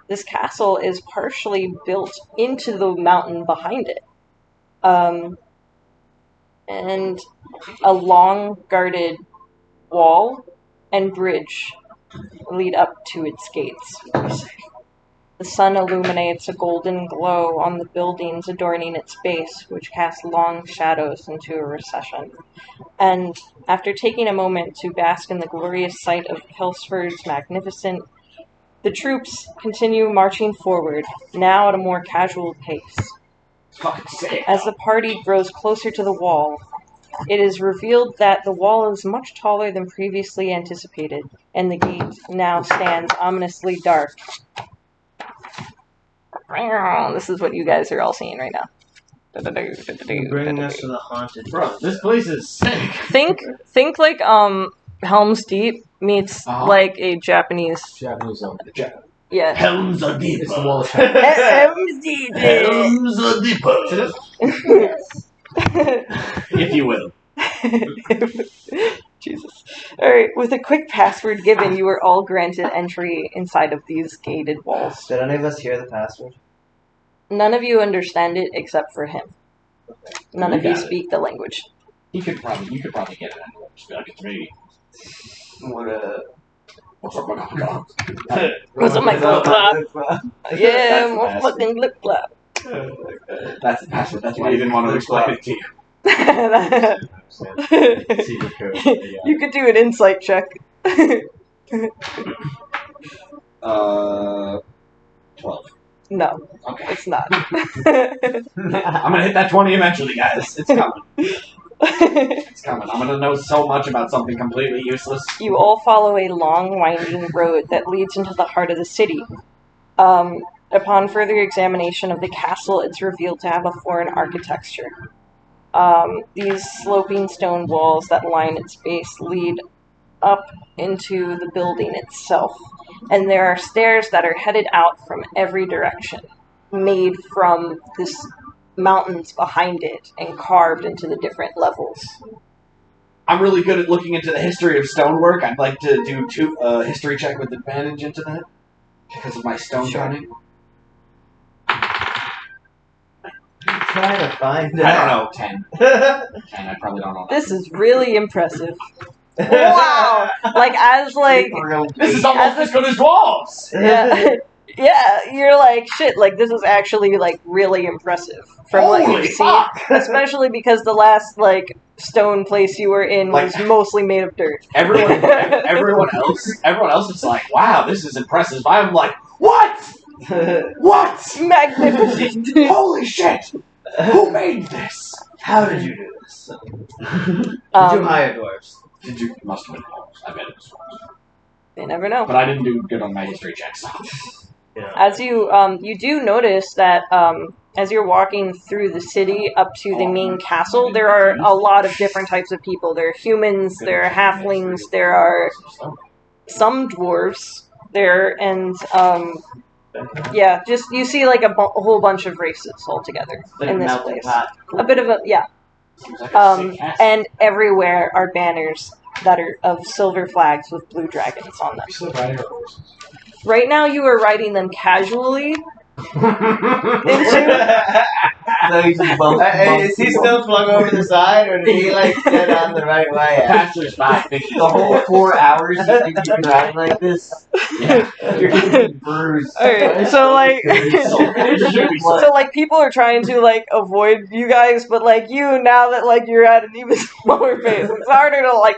B: This castle is partially built into the mountain behind it, and a long guarded wall and bridge lead up to its gates. The sun illuminates a golden glow on the buildings adorning its base, which casts long shadows into a recession. And after taking a moment to bask in the glorious sight of Kelsford's magnificent, the troops continue marching forward, now at a more casual pace.
D: Fucking sick.
B: As the party grows closer to the wall, it is revealed that the wall is much taller than previously anticipated, and the gate now stands ominously dark. This is what you guys are all seeing right now.
A: Bringing us to the haunted.
C: Bro, this place is sick.
B: Think like Helm's Deep meets like a Japanese.
C: Japanese zone.
B: Yeah.
A: Helms are deeper.
C: It's the wall of
B: Helm's Deep.
A: Helms are deeper.
D: If you will.
B: Jesus. Alright, with a quick password given, you were all granted entry inside of these gated walls.
A: Did any of us hear the password?
B: None of you understand it except for him. None
D: You
B: of you
D: got it.
B: speak the language.
D: You could probably get it anyway. Just be like, it's me. What's up, my god?
B: What's up, my glove clap? Yeah,
D: That's the
B: more
D: password.
B: fucking lip clap.
D: That's the password. That's why you didn't want to explain it to you.
C: secret code. Yeah.
B: You could do an insight check.
D: 12.
B: No,
D: Okay.
B: it's not.
D: I'm gonna hit that 20 eventually, guys. It's coming. It's coming. I'm gonna know so much about something completely useless.
B: You all follow a long, winding road that leads into the heart of the city. Upon further examination of the castle, it's revealed to have a foreign architecture. These sloping stone walls that line its base lead up into the building itself, and there are stairs that are headed out from every direction, made from this mountains behind it and carved into the different levels.
D: I'm really good at looking into the history of stonework. I'd like to do a history check with advantage into that because of my stone cutting.
A: Try to find
D: I don't know, 10. 10, I probably don't know.
B: This is really impressive. Wow! Like, as, like,
D: This is almost as good as dwarves.
B: yeah, yeah, you're like, shit, like, this is actually, like, really impressive from what
D: Holy
B: you've seen.
D: fuck!
B: Especially because the last, like, stone place you were in was
D: Like-
B: mostly made of dirt.
D: Everyone else is like, wow, this is impressive. I'm like, what? What?
B: Magnificent!
D: Holy shit! Who made this?
A: How did you do this? Did you
B: Um,
A: hire dwarves?
D: Did you? Must have been dwarves. I bet it was dwarves.
B: they never know.
D: But I didn't do good on my history checks.
B: As you you do notice that as you're walking through the city up to the main castle, there are a lot of different types of people. There are humans, there are halflings, there are some dwarves there, and yeah, just you see like a whole bunch of races all together
E: Like
B: in this
E: melting
B: place.
E: pot.
B: A bit of a
D: Seems like a sick cast.
B: and everywhere are banners that are of silver flags with blue dragons on them.
C: We still riding our horses.
B: Right now, you are riding them casually.
E: So he's just
A: Is he still flung over the side, or did he like get on the right way?
D: Passers by thinking
E: the whole 4 hours you think you've been riding like this?
D: Yeah.
E: You're gonna be bruised.
B: Alright, so like,
D: So-
B: so like people are trying to like avoid you guys, but like you now that like you're at an even smaller pace, it's harder to like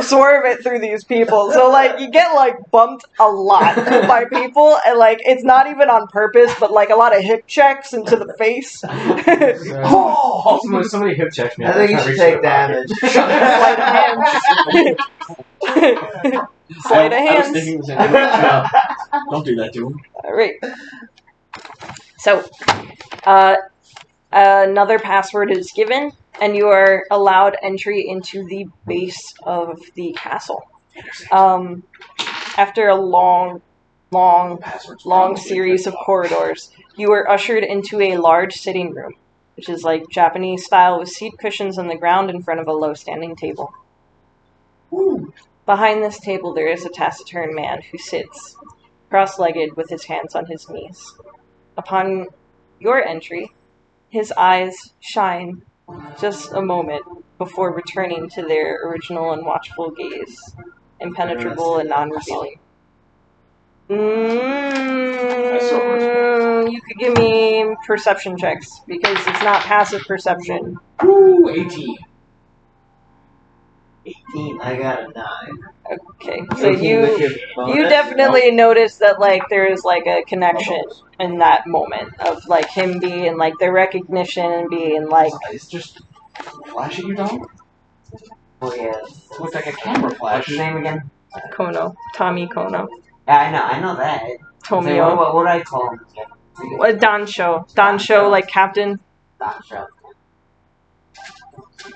B: swerve it through these people. So like you get like bumped a lot by people, and like it's not even on purpose, but like a lot of hip checks into the face.
D: Oh!
C: Somebody hip checked me.
A: I think you should take damage.
B: Sleight of hand. Sleight of
D: I was
B: hands.
D: thinking the same thing. No, don't do that to him.
B: Alright. So, another password is given, and you are allowed entry into the base of the castle. After a long series of corridors, you are ushered into a large sitting room, which is like Japanese style with seat cushions on the ground in front of a low standing table. Behind this table, there is a taciturn man who sits cross-legged with his hands on his knees. Upon your entry, his eyes shine just a moment before returning to their original and watchful gaze, impenetrable and non-revealing. You could give me perception checks, because it's not passive perception.
D: Woo! 18.
E: 18, I got a 9.
B: Okay, so
E: 18 with your
B: you
E: bonus?
B: definitely notice that like there's like a connection in that moment of like him being like the recognition and being like
D: It's just flashing you, dog?
E: Oh, yeah.
D: It looked like a camera
E: What's
D: flash.
E: his name again?
B: Kono, Tommy Kono,
E: Yeah, I know that. Say,
B: Tomio,
E: what would I call him again?
B: Dansho, like captain.
E: Dancho.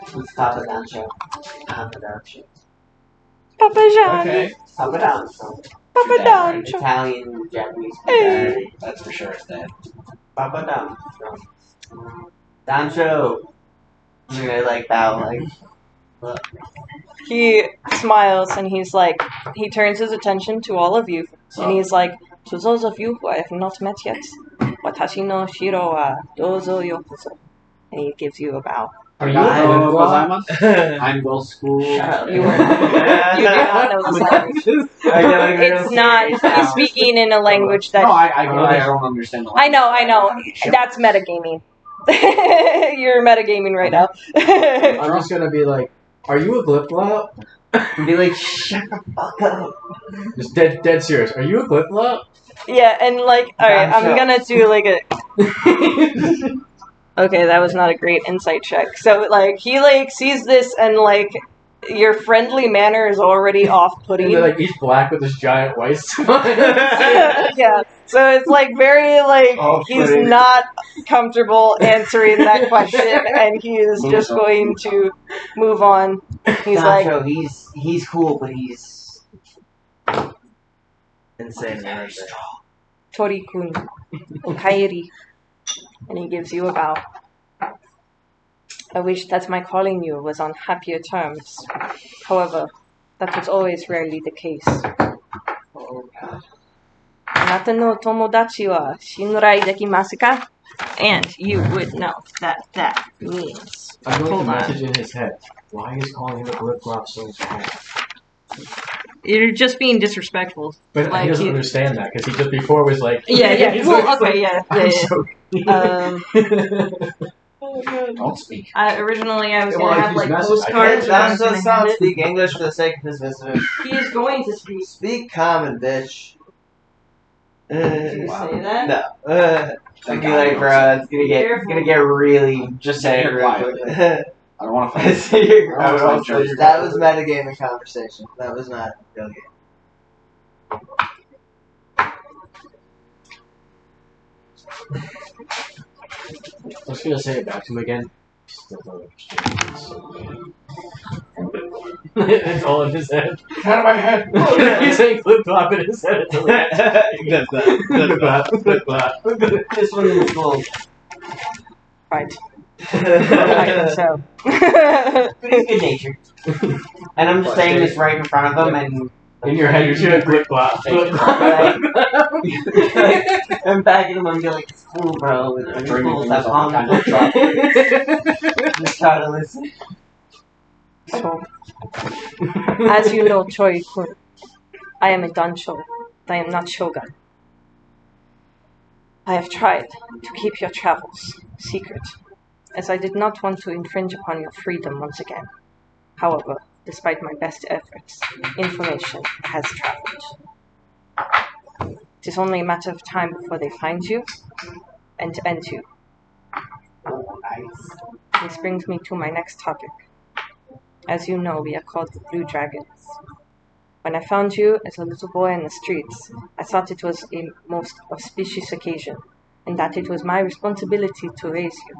E: Who's Papa Dancho? Papa Dancho.
B: Papa Johnny,
D: Okay.
E: Papa Dancho.
B: Papa Dancho.
E: Italian, Japanese.
B: Hey.
D: That's for sure it's dead.
E: Papa Dancho. Dancho. I'm gonna like bow like.
B: He smiles and he's like, he turns his attention to all of you, and he's like, to those of you who I have not met yet, watashi no shiro wa dozo yokoso. And he gives you a bow.
C: Are you
D: I'm well schooled.
E: Shut up.
B: You do not know this language. It's not, he's speaking in a language
D: No,
B: that,
D: I don't understand the
B: I know, that's metagaming. You're metagaming right now.
C: I'm just gonna be like, are you a glip glop?
E: And be like, shut the fuck up.
C: Just dead serious. Are you a glip glop?
B: Yeah, and like, alright, I'm
E: Gotcha.
B: gonna do like a. Okay, that was not a great insight check. So, like, he like sees this and like, your friendly manner is already
C: And
B: off-putting.
C: then like he's black with this giant white smile.
B: Yeah, so it's like very like he's
E: Off-putting.
B: not comfortable answering that question, and he is just going to move on. He's like,
E: Dancho, he's cool, but he's
A: Insane.
B: Tori-kun, Okairi. And he gives you a bow. I wish that my calling you was on happier terms. However, that was always rarely the case.
E: oh god.
B: Anata no tomodachi wa shinrai dekimasu ka? And you would know that that means.
C: I'm going
B: Hold
C: to
B: on.
C: message in his head. Why is calling him a Glip Glop so bad?
B: You're just being disrespectful.
C: But
B: Like,
C: he doesn't
B: he-
C: understand that because he just before was like,
B: Yeah.
C: he's
B: Well,
C: like,
B: okay, yeah.
C: I'm
B: yeah.
C: so.
D: Don't speak.
B: Originally, I was
C: Well,
B: gonna
C: if
B: have
C: he's
B: like
C: messaged-
B: postcards. and I was
A: Let's
B: gonna hand
A: not
B: it.
A: speak English for the sake of his visitor.
B: He is going to speak.
A: Speak common, bitch.
B: Did you say that?
A: No.
E: I'd be like, bro, it's gonna get really.
D: Just say it quietly.
A: that
D: I don't want to fight.
E: So you're-
D: I don't wanna fight.
A: was metagaming conversation. That was not real game.
C: I was gonna say it back to him again. Still don't understand. It's so bad. It's all in his head.
D: Out of my head.
C: He's saying Glip Glop in his head. Until Glip Glop, Glip Glop.
E: This one is cool.
B: Right. Right. So.
E: But he's good natured. And I'm just saying this right in front of him, and
C: In your head, you're doing Glip Glop. Glip Glop.
E: I'm backing him and be like, it's cool, bro. It's
D: Bring
E: cool.
D: me
E: Have
D: some kind of
E: fun. Just try to listen.
B: So, as you know, Choi-kun, I am a Dansho. I am not Shogun. I have tried to keep your travels secret, as I did not want to infringe upon your freedom once again. However, despite my best efforts, information has traveled. It is only a matter of time before they find you and end you.
E: Oh, nice.
B: This brings me to my next topic. As you know, we are called the Blue Dragons. When I found you as a little boy in the streets, I thought it was a most auspicious occasion, and that it was my responsibility to raise you.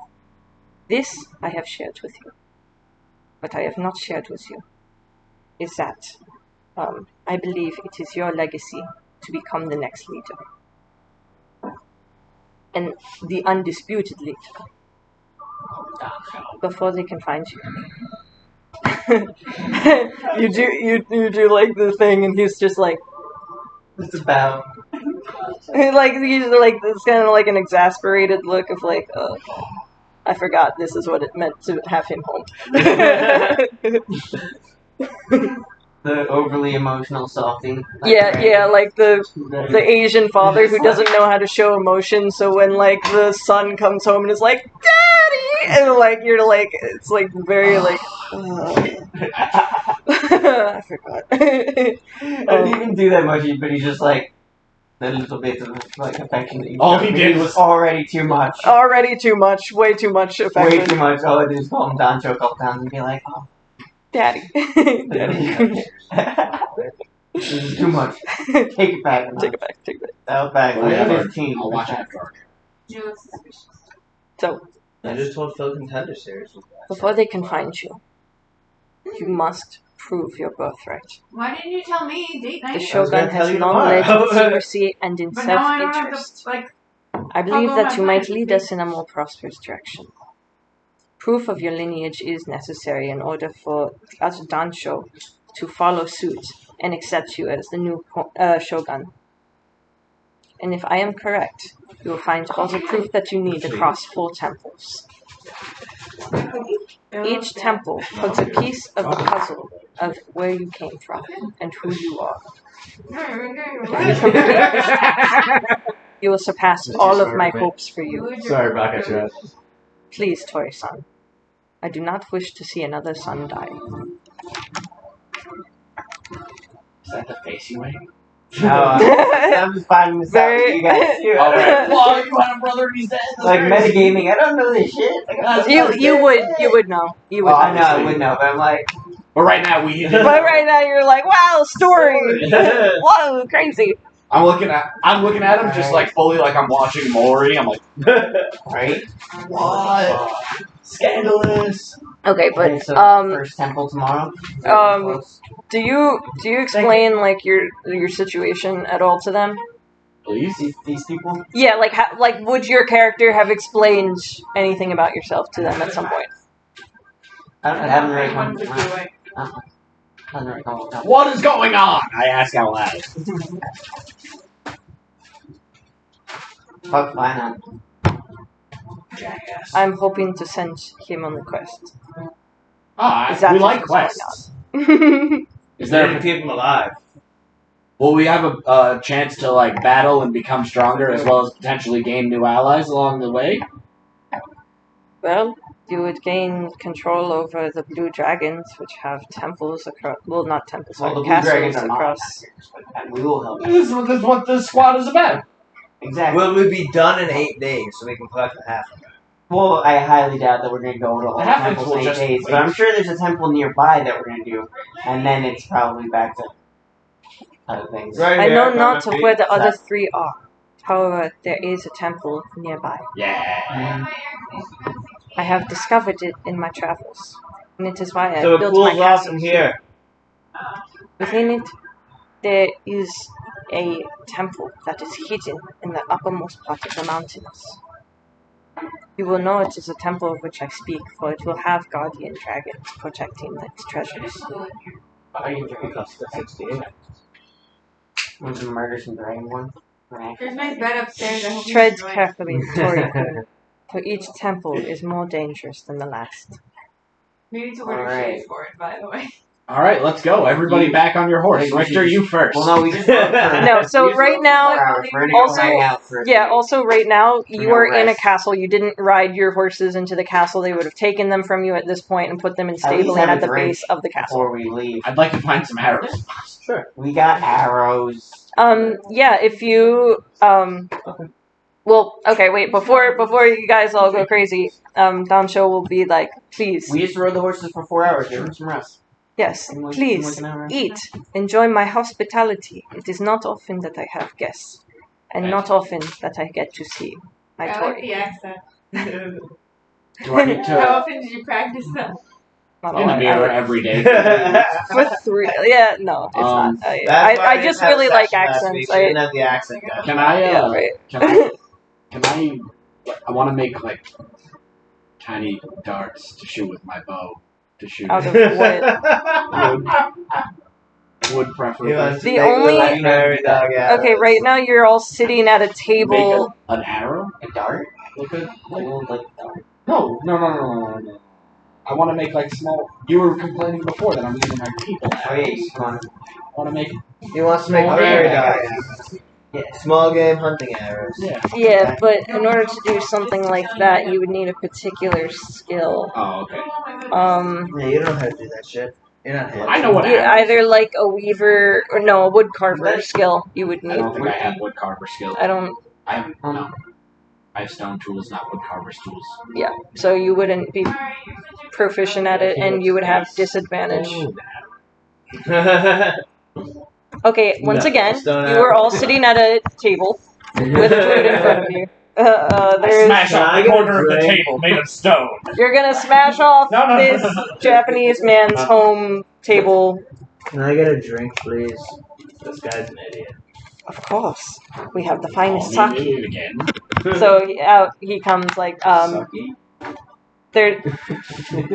B: This I have shared with you. What I have not shared with you is that I believe it is your legacy to become the next leader. And the undisputed leader. Before they can find you. you do like the thing, and he's just like
E: It's about.
B: like he's like it's kind of like an exasperated look of like I forgot this is what it meant to have him home.
E: The overly emotional softy.
B: yeah, like the Asian father who doesn't know how to show emotion, so when like the son comes home and is like, "Daddy," and like you're like it's like very like I forgot.
E: I didn't even do that much, but he's just like a little bit of like affection. That
D: All he did was
E: already too much.
B: Already too much, way too much affection.
E: Way too much. All I do is call him Dancho a couple times and be like, oh,
B: Daddy.
E: Daddy. This is too much. Take it back.
B: Take it back, take it back.
E: That was back.
D: Oh, yeah,
E: Like
D: I'll
E: 15.
D: I'll watch after.
B: So,
A: I just told Phil Contender Series.
B: before they can find you, you must prove your birthright.
F: Why didn't you tell me? Date
B: The
F: night.
B: Shogun
A: gonna tell
B: has
A: you
B: long
A: tomorrow.
B: led in secrecy and in
F: But now I don't have
B: self-interest.
F: to, like,
B: I believe
F: I'll go
B: that
F: my
B: you might
F: plan.
B: lead us in a more prosperous direction. Proof of your lineage is necessary in order for the other Dansho to follow suit and accept you as the new Shogun. And if I am correct, you will find all the proof that you need across 4 temples. Each temple holds a piece of the puzzle of where you came from and who you are. You will surpass all of my hopes for you.
C: Sorry, back at you.
B: Please, Tori-san. I do not wish to see another son die.
D: Is that the face you make?
E: No, I'm just finding this out with you guys too.
D: Alright. Well, you had a brother and he's dead.
E: Like metagaming, I don't know this shit. I got
B: you would know. You would
E: Oh, I
B: know.
E: know, I would know, but I'm like,
D: But right now, we.
B: But right now you're like, wow, story. Whoa, crazy.
D: I'm looking at him just like fully like I'm watching Maury. I'm like,
E: right?
A: What? Scandalous.
B: Okay,
E: Okay,
B: but
E: so first temple tomorrow.
B: do you explain like your situation at all to them?
D: please.
E: These people.
B: Yeah, like would your character have explained anything about yourself to them at some point?
E: I haven't really come.
F: One to do it.
E: Haven't really come.
D: What is going on? I ask out loud.
E: Fuck, why not?
D: Jackass.
B: I'm hoping to send him on the quest. Is that
D: we like
B: just what's
D: quests.
B: going
D: Is
A: There
D: there?
A: to keep them alive.
D: Will we have a chance to like battle and become stronger, as well as potentially gain new allies along the way?
B: Well, you would gain control over the blue dragons, which have temples across. Well, not temples,
E: Well, the
B: sorry,
E: blue dragons
B: castles
E: are not
B: across.
E: attackers, but we will help.
D: This is what this squad is about.
E: Exactly.
A: Will we be done in 8 days so we can collect the half?
E: Well, I highly doubt that we're going to go to all the
D: The halflings
E: temples
D: will
E: in 8
D: just
E: days,
D: wait.
E: but I'm sure there's a temple nearby that we're going to do, and then it's probably back to other things.
A: Right
B: I
A: here,
B: know
A: from
B: not
A: my feet.
B: where the other 3 are. However, there is a temple nearby.
D: Yeah.
B: I have discovered it in my travels, and it is why I
A: So it
B: built my
A: cools off
B: castle.
A: in here.
B: Within it, there is a temple that is hidden in the uppermost part of the mountains. You will know it is a temple of which I speak, for it will have guardian dragons protecting its treasures.
A: I can drink cost 68.
E: Want to murder some dragon one? Right.
F: There's a nice bed upstairs. I hope you
B: Tread
F: enjoy it.
B: carefully, Tori Queen, for each temple is more dangerous than the last.
F: We need to order
E: Alright.
F: shades for it, by the way.
D: All right, let's go. Everybody back on your horse.
E: Wait, we
D: Richter,
E: should-
D: you first.
E: Well, no, we just rode for
B: No, so
E: we just
B: right
E: rode for
B: now-
E: 4 hours. We're gonna
B: also-
E: go hang out for a
B: Yeah,
E: bit.
B: also right now, you
E: No
B: are in a
E: rest.
B: castle. You didn't ride your horses into the castle. They would have taken them from you at this point and put them in
E: At least
B: stabling
E: have
B: at
E: a
B: the
E: drink
B: base of the castle.
E: before we leave.
D: I'd like to find some arrows.
A: Sure.
E: We got arrows.
B: Yeah, if you, well, okay, wait, before you guys all go crazy, Damsho will be like, please,
E: We just rode the horses for 4 hours. Give them some rest.
B: yes,
E: In like
B: please,
E: an hour.
B: eat, enjoy my hospitality. It is not often that I have guests, and not often that I get to see my
F: I like
B: Tori.
F: the accent.
D: Do I need
F: How
D: to
F: often did you practice that?
B: Not
D: in the
B: all-
D: mirror every day?
B: For 3, yeah, no, it's not.
A: That's why
B: I
A: we
B: just
A: didn't have
B: really like
A: session last
B: accents.
A: week. She didn't have the accent guy.
D: Can I?
B: Yeah, right.
D: Can I? I want to make like tiny darts to shoot with my bow. To shoot
B: Out of wood.
D: wood
A: He
D: preferably.
A: wants to
B: The
A: make
B: only-
A: legendary dog arrows.
B: Okay, right now you're all sitting at a
D: Make
B: table.
D: an arrow.
E: A dart?
D: Like a
E: Like, like a dart.
D: no. No. I want to make like small. You were complaining before that I'm using my people.
E: Oh yeah, you come on.
D: I want to make.
A: He wants to make
D: Small
A: prairie
D: game
A: dog
E: arrows.
A: arrows. Small game hunting arrows.
D: Yeah.
B: Yeah, but in order to do something like that, you would need a particular skill.
D: Oh, okay.
A: Yeah, you don't know how to do that shit. You're not him.
D: I know what
B: Yeah,
D: arrows.
B: either like a weaver or no, a wood carver skill you would
D: I
B: need.
D: don't think I have wood carver skill.
B: I don't.
D: I have no. I have stone tools, not wood carver's tools.
B: Yeah, so you wouldn't be proficient at it, and you would have disadvantage. Okay, once
A: No,
B: again,
A: stone
B: you were
A: arrow.
B: all sitting at a table with food in front of you.
D: I
B: There's,
D: smash
A: Can
D: off
A: I
D: the
A: get a
D: corner of the
A: drink?
D: table made of stone.
B: you're gonna smash off
D: No.
B: this Japanese man's home table.
A: Can I get a drink, please? This guy's an idiot.
B: Of course, we have the
D: Oh,
B: finest
D: me
B: sake.
D: again.
B: So out he comes like there.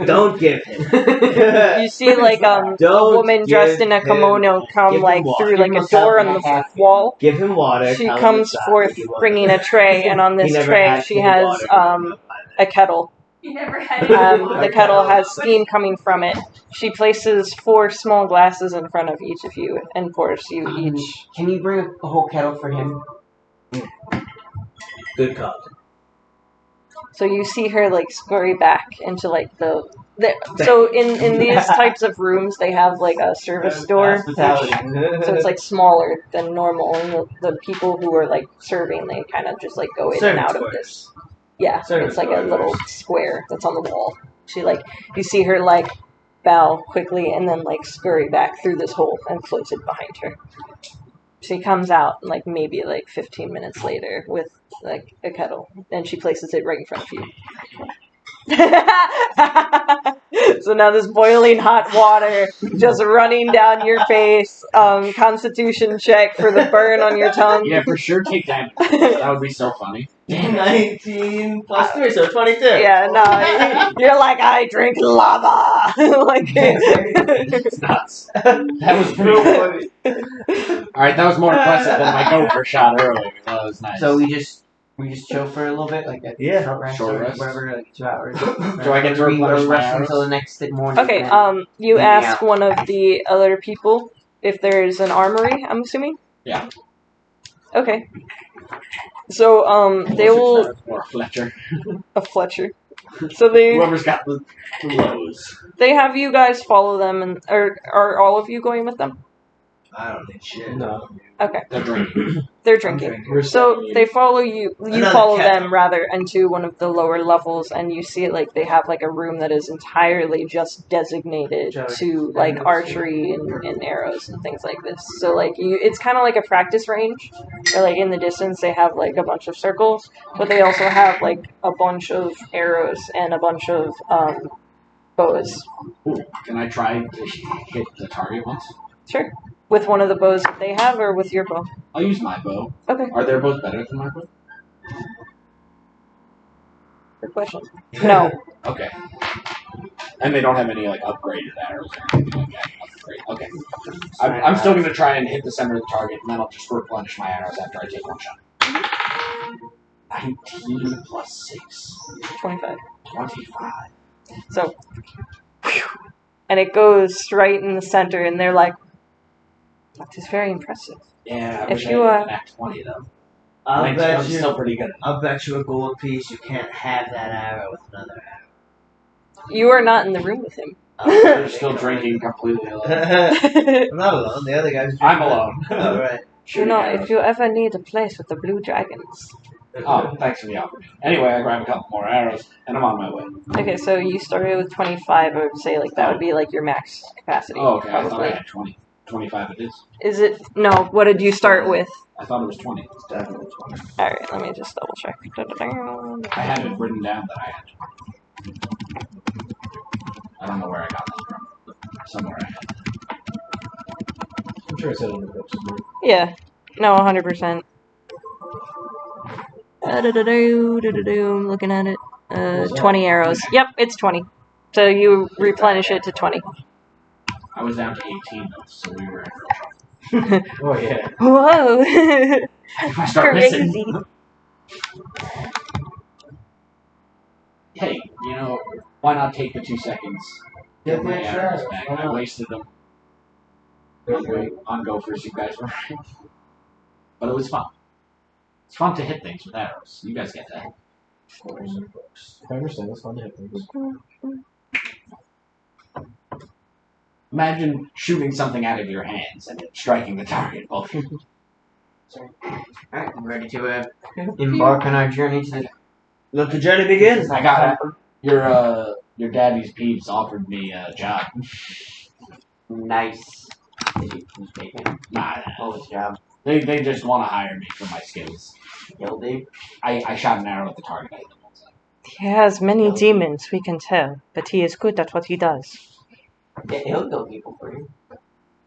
A: Don't give him.
B: You see like a
A: Don't
B: woman dressed
A: give
B: in a kimono
A: give
B: come
A: him
B: like
A: water.
B: through like a
E: Give him
B: door on
E: something
B: the
E: half.
B: wall.
A: Give him water.
B: She
A: tell him
B: comes
A: to stop
B: forth
A: if you want.
B: bringing a tray, and on
A: He
B: this
A: never
B: tray
A: had
B: she
A: any
B: has
A: water.
B: a kettle.
F: You never had
B: The kettle has steam coming from it. She places 4 small glasses in front of each of you and pours you each.
E: Can you bring a whole kettle for him?
A: Good call.
B: So you see her like scurry back into like the so in these types of rooms they have like a service door,
E: Hospitality.
B: so it's like smaller than normal, and the people who are like serving, they kind of just like go in and
A: Servants'
B: out of
A: quarters.
B: this. Yeah,
A: Servants'
B: it's like a
A: quarters.
B: little square that's on the wall. She like you see her like bow quickly and then like scurry back through this hole and close it behind her. She comes out like maybe like 15 minutes later with like a kettle, and she places it right in front of you. So now this boiling hot water just running down your face. Constitution check for the burn on your tongue.
D: Yeah, for sure. Take that. That would be so funny.
A: 19 plus 3, so 22.
B: Yeah, no, you're like, I drink lava. Like,
D: It's nuts. That was pretty funny. All right, that was more impressive than my gopher shot earlier. That was nice.
E: So we just We just chill for a little bit, like a
A: Yeah.
E: short rest
D: Short
E: or
D: rest.
E: whatever, like 2 hours.
D: Do I get to
E: We
D: replenish my
E: rest
D: arrows?
E: until the next morning.
B: Okay,
E: then-
B: you
E: Yeah.
B: ask one of the other people if there's an armory, I'm assuming?
D: Yeah.
B: Okay. So, they will...
D: Or Fletcher.
B: A Fletcher. So they
D: Whoever's got the lows.
B: they have you guys follow them, and or are all of you going with them?
A: I don't think shit.
C: No.
B: Okay,
D: They're drinking.
B: they're
A: I'm
B: drinking.
A: drinking.
B: So they follow you. You
A: Another
B: follow
A: cat.
B: them rather into one of the lower levels, and you see like they have like a room that is entirely just designated to like archery and arrows and things like this. So like it's kind of like a practice range. Or like in the distance they have like a bunch of circles, but they also have like a bunch of arrows and a bunch of bows.
D: Ooh, can I try to hit the target once?
B: Sure. With one of the bows that they have, or with your bow?
D: I'll use my bow.
B: Okay.
D: Are their bows better than my bow?
B: Good question. No.
D: Okay. And they don't have any like upgraded arrows or anything like that. Okay. I'm still gonna try and hit the center of the target, and then I'll just replenish my arrows after I take one shot. 19 plus 6.
B: 25.
D: 25.
B: So, whew, and it goes right in the center, and they're like, "That is very impressive."
D: Yeah, I
B: If
D: wish
B: you,
D: I had an Act 20 though.
A: I'll
D: I'm
A: bet
D: still
A: you.
D: pretty good.
A: I'll bet you a gold piece. You can't have that arrow with another arrow.
B: You are not in the room with him.
D: They're still drinking completely alone.
A: I'm not alone. The other guys.
D: I'm alone.
A: All right.
B: You know, if you ever need a place with the blue dragons.
D: Oh, thanks for the offer. Anyway, I grab a couple more arrows, and I'm on my way.
B: Okay, so you started with 25. I would say like that would be like your max capacity.
D: Oh, okay. I thought
B: Probably.
D: I had 20. 25 it is.
B: Is it? No. What did you start with?
D: I thought it was 20.
A: It's definitely 20.
B: All right, let me just double check.
D: I had it written down that I had 20. I don't know where I got this from. Somewhere I had it.
C: I'm sure I said it in the book somewhere.
B: Yeah. No, 100%. I'm looking at it. 20 arrows. Yep, it's 20. So you replenish it to 20.
D: I was down to 18 though, so we were in real trouble.
C: Oh yeah.
B: Whoa!
D: If I start missing.
B: Crazy.
D: Hey, you know, why not take the 2 seconds? Get my arrows back. I wasted them on gophers, you guys were. But it was fun. It's fun to hit things with arrows. You guys get that.
C: I understand. It's fun to hit things.
D: Imagine shooting something out of your hands and it striking the target. Well,
E: Alright, I'm ready to embark on our journey to the...
A: Let the journey begin.
D: I got your daddy's peeps offered me a job.
E: Nice. Who's taking
D: Nah,
E: What job?
D: they just want to hire me for my skills.
E: Guilty?
D: I shot an arrow at the target. I hit them one time.
B: He has many demons, we can tell, but he is good at what he does.
E: Yeah, he'll kill people for you.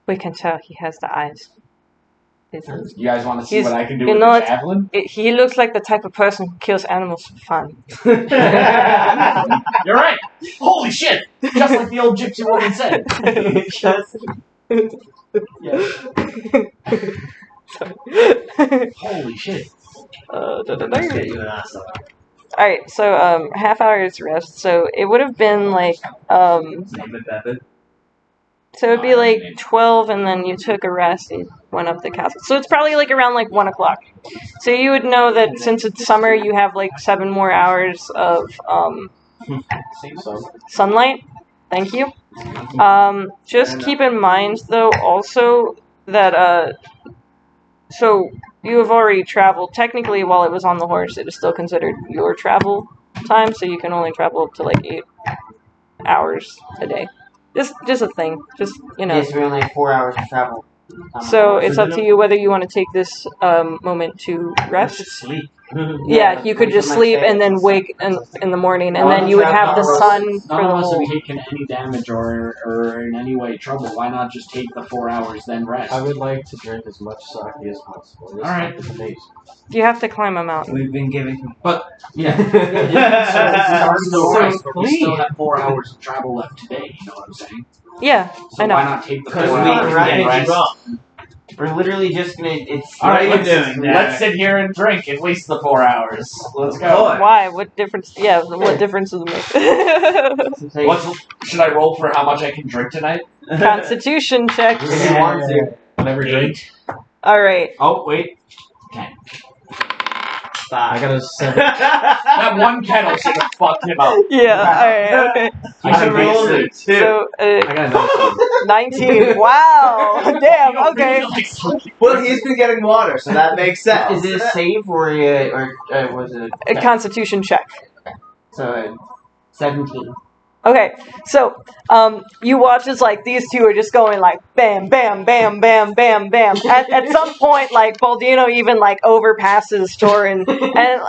B: We can tell he has the eyes.
D: You guys want to see
B: He's-
D: what I can do
B: you
D: with
B: know
D: the
B: what?
D: javelin?
B: He looks like the type of person who kills animals for fun.
D: You're right. Holy shit! Just like the old gypsy woman said.
E: Just...
D: Holy shit!
A: Let's get you an asshole.
B: Alright, so half hour's rest. So it would have been like
A: Name it Bevan.
B: so it'd be like 12, and then you took a rest and went up the castle. So it's probably like around like 1 o'clock. So you would know that since it's summer, you have like 7 more hours of sunlight. Thank you. Just keep in mind though also that so you have already traveled. Technically, while it was on the horse, it is still considered your travel time, so you can only travel up to like 8 hours a day. Just a thing. Just, you know.
E: Yes, we only have 4 hours to travel.
B: So it's up to you whether you want to take this moment to rest.
A: Sleep.
B: Yeah, you could just sleep and then wake in the morning, and then you would have the sun for
D: None
B: the
D: of us
B: whole...
D: have taken any damage or in any way trouble. Why not just take the 4 hours then rest?
C: I would like to drink as much sake as possible. This
D: Alright.
C: is amazing.
B: You have to climb a mountain.
A: We've been giving him.
D: Yeah. We still have 4 hours of travel left today. You know what I'm saying?
B: Yeah,
D: So
B: I know.
D: why not take the 4
A: Because we
D: hours
A: right
D: and
A: it
D: rest?
A: wrong.
E: We're literally just gonna. It's.
D: All right,
A: are you doing, Derek?
D: let's sit here and drink at least the 4 hours. Let's go.
A: Boy.
B: Why? What difference? Yeah, what difference does it make?
D: Should I roll for how much I can drink tonight?
B: Constitution check.
E: If you want to.
C: Whatever drink.
B: All right.
D: Oh wait,
C: I got a 7.
D: that one kettle should have fucked him up.
B: Yeah. All right. Okay.
C: I
A: I
C: got a
A: rolled
C: 19.
A: it too.
B: So
C: I got a
B: 19. Wow. Damn. Okay.
A: Well, he's been getting water, so that makes sense.
E: Is it a save or was it?
B: A Constitution check.
E: So 17.
B: Okay, so you watch as like these two are just going like bam, bam, bam, bam, bam, bam. At some point, like Baldino even like overpasses Torin, and